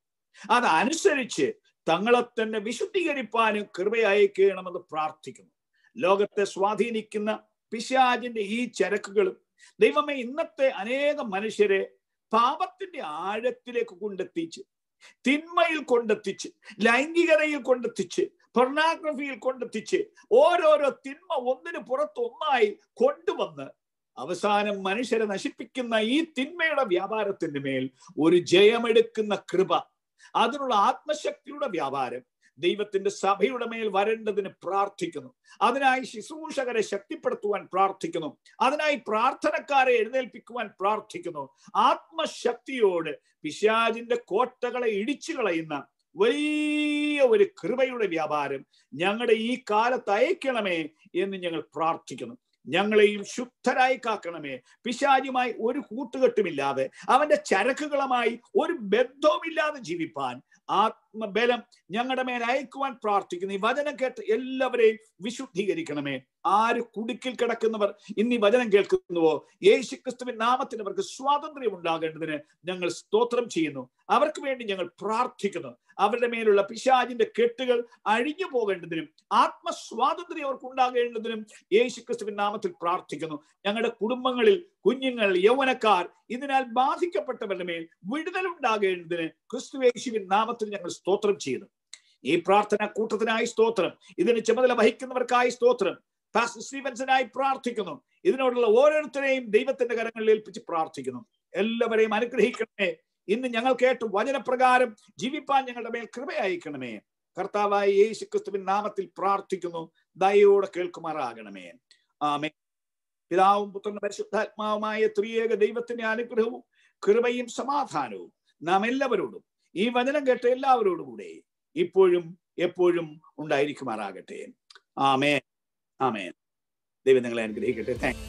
അത് അനുസരിച്ച് തങ്ങളെ തന്നെ വിശുദ്ധീകരിപ്പാനും കൃപയയക്കണമെന്ന് പ്രാർത്ഥിക്കുന്നു. ലോകത്തെ സ്വാധീനിക്കുന്ന പിശാചിന്റെ ഈ ചരക്കുകളും ദൈവമേ ഇന്നത്തെ അനേകം മനുഷ്യരെ പാപത്തിന്റെ ആഴത്തിലേക്ക് കൊണ്ടെത്തിച്ച്, തിന്മയിൽ കൊണ്ടെത്തിച്ച്, ലൈംഗികതയിൽ കൊണ്ടെത്തിച്ച്, പൊർണോഗ്രഫിയിൽ കൊണ്ടെത്തിച്ച്, ഓരോരോ തിന്മ ഒന്നിനു പുറത്ത് ഒന്നായി കൊണ്ടുവന്ന് അവസാനം മനുഷ്യരെ നശിപ്പിക്കുന്ന ഈ തിന്മയുടെ വ്യാപാരത്തിന്റെ മേൽ ഒരു ജയമെടുക്കുന്ന കൃപ, അതിനുള്ള ആത്മശക്തിയുടെ വ്യാപാരം ദൈവത്തിന്റെ സഭയുടെ മേൽ വരേണ്ടതിന് പ്രാർത്ഥിക്കുന്നു. അതിനായി ശുശ്രൂഷകരെ ശക്തിപ്പെടുത്തുവാൻ പ്രാർത്ഥിക്കുന്നു. അതിനായി പ്രാർത്ഥനക്കാരെ എഴുന്നേൽപ്പിക്കുവാൻ പ്രാർത്ഥിക്കുന്നു. ആത്മശക്തിയോട് പിശാചിന്റെ കോട്ടകളെ ഇടിച്ചു കളയുന്ന വലിയ ഒരു കൃപയുടെ വ്യാപാരം ഞങ്ങളുടെ ഈ കാലത്ത് അയക്കണമേ എന്ന് ഞങ്ങൾ പ്രാർത്ഥിക്കുന്നു. ഞങ്ങളെയും ശുദ്ധരായി കാക്കണമേ. പിശാചുമായി ഒരു കൂട്ടുകെട്ടുമില്ലാതെ, അവന്റെ ചരക്കുകളുമായി ഒരു ബന്ധവുമില്ലാതെ ജീവിപ്പാൻ ആത്മബലം ഞങ്ങളുടെ മേൽ അയക്കുവാൻ പ്രാർത്ഥിക്കുന്നു. ഈ വചനം കേട്ട് എല്ലാവരെയും വിശുദ്ധീകരിക്കണമേ. ആര് കുടുക്കിൽ കിടക്കുന്നവർ ഇന്ന് ഈ വചനം കേൾക്കുന്നുവോ, യേശുക്രിസ്തുവിൻ നാമത്തിൽ അവർക്ക് സ്വാതന്ത്ര്യം ഉണ്ടാകേണ്ടതിന് ഞങ്ങൾ സ്തോത്രം ചെയ്യുന്നു. അവർക്ക് വേണ്ടി ഞങ്ങൾ പ്രാർത്ഥിക്കുന്നു. അവരുടെ മേലുള്ള പിശാചിന്റെ കെട്ടുകൾ അഴിഞ്ഞു പോകേണ്ടതിനും ആത്മസ്വാതന്ത്ര്യം അവർക്ക് ഉണ്ടാകേണ്ടതിനും യേശുക്രിസ്തുവിൻ നാമത്തിൽ പ്രാർത്ഥിക്കുന്നു. ഞങ്ങളുടെ കുടുംബങ്ങളിൽ കുഞ്ഞുങ്ങൾ, യൗവനക്കാർ ഇതിനാൽ ബാധിക്കപ്പെട്ടവരുടെ മേൽ വിടുതലുണ്ടാകേണ്ടതിന് ക്രിസ്തുയേശുവിൻ നാമത്തിൽ ഞങ്ങൾ സ്തോത്രം ചെയ്യുന്നു. ഈ പ്രാർത്ഥന കൂട്ടത്തിനായി സ്തോത്രം. ഇതിന് ചുമതല വഹിക്കുന്നവർക്കായി സ്തോത്രം. പാസ്റ്റർ സ്റ്റീവൻസനായി പ്രാർത്ഥിക്കുന്നു. ഇതിനോടുള്ള ഓരോരുത്തരെയും ദൈവത്തിന്റെ കരങ്ങളിൽ ഏൽപ്പിച്ച് പ്രാർത്ഥിക്കുന്നു. എല്ലാവരെയും അനുഗ്രഹിക്കണമേ. ഇന്ന് ഞങ്ങൾ കേട്ട് വചനപ്രകാരം ജീവിപ്പാൻ ഞങ്ങളുടെ മേൽ കൃപയയക്കണമേ. കർത്താവായ യേശുക്രിസ്തുവിൻ നാമത്തിൽ പ്രാർത്ഥിക്കുന്നു. ദയയോടെ കേൾക്കുമാറാകണമേ. ആമേൻ. പിതാവും പുത്രനും പരിശുദ്ധാത്മാവുമായ ത്രിയേക ദൈവത്തിന്റെ അനുഗ്രഹവും കൃപയും സമാധാനവും നാം എല്ലാവരോടും, ഈ വചനം കേട്ട എല്ലാവരോടും കൂടെ ഇപ്പോഴും എപ്പോഴും ഉണ്ടായിരിക്കുമാറാകട്ടെ. ആമേൻ. ആമേൻ. ദൈവം നിങ്ങളെ അനുഗ്രഹിക്കട്ടെ. Thank you.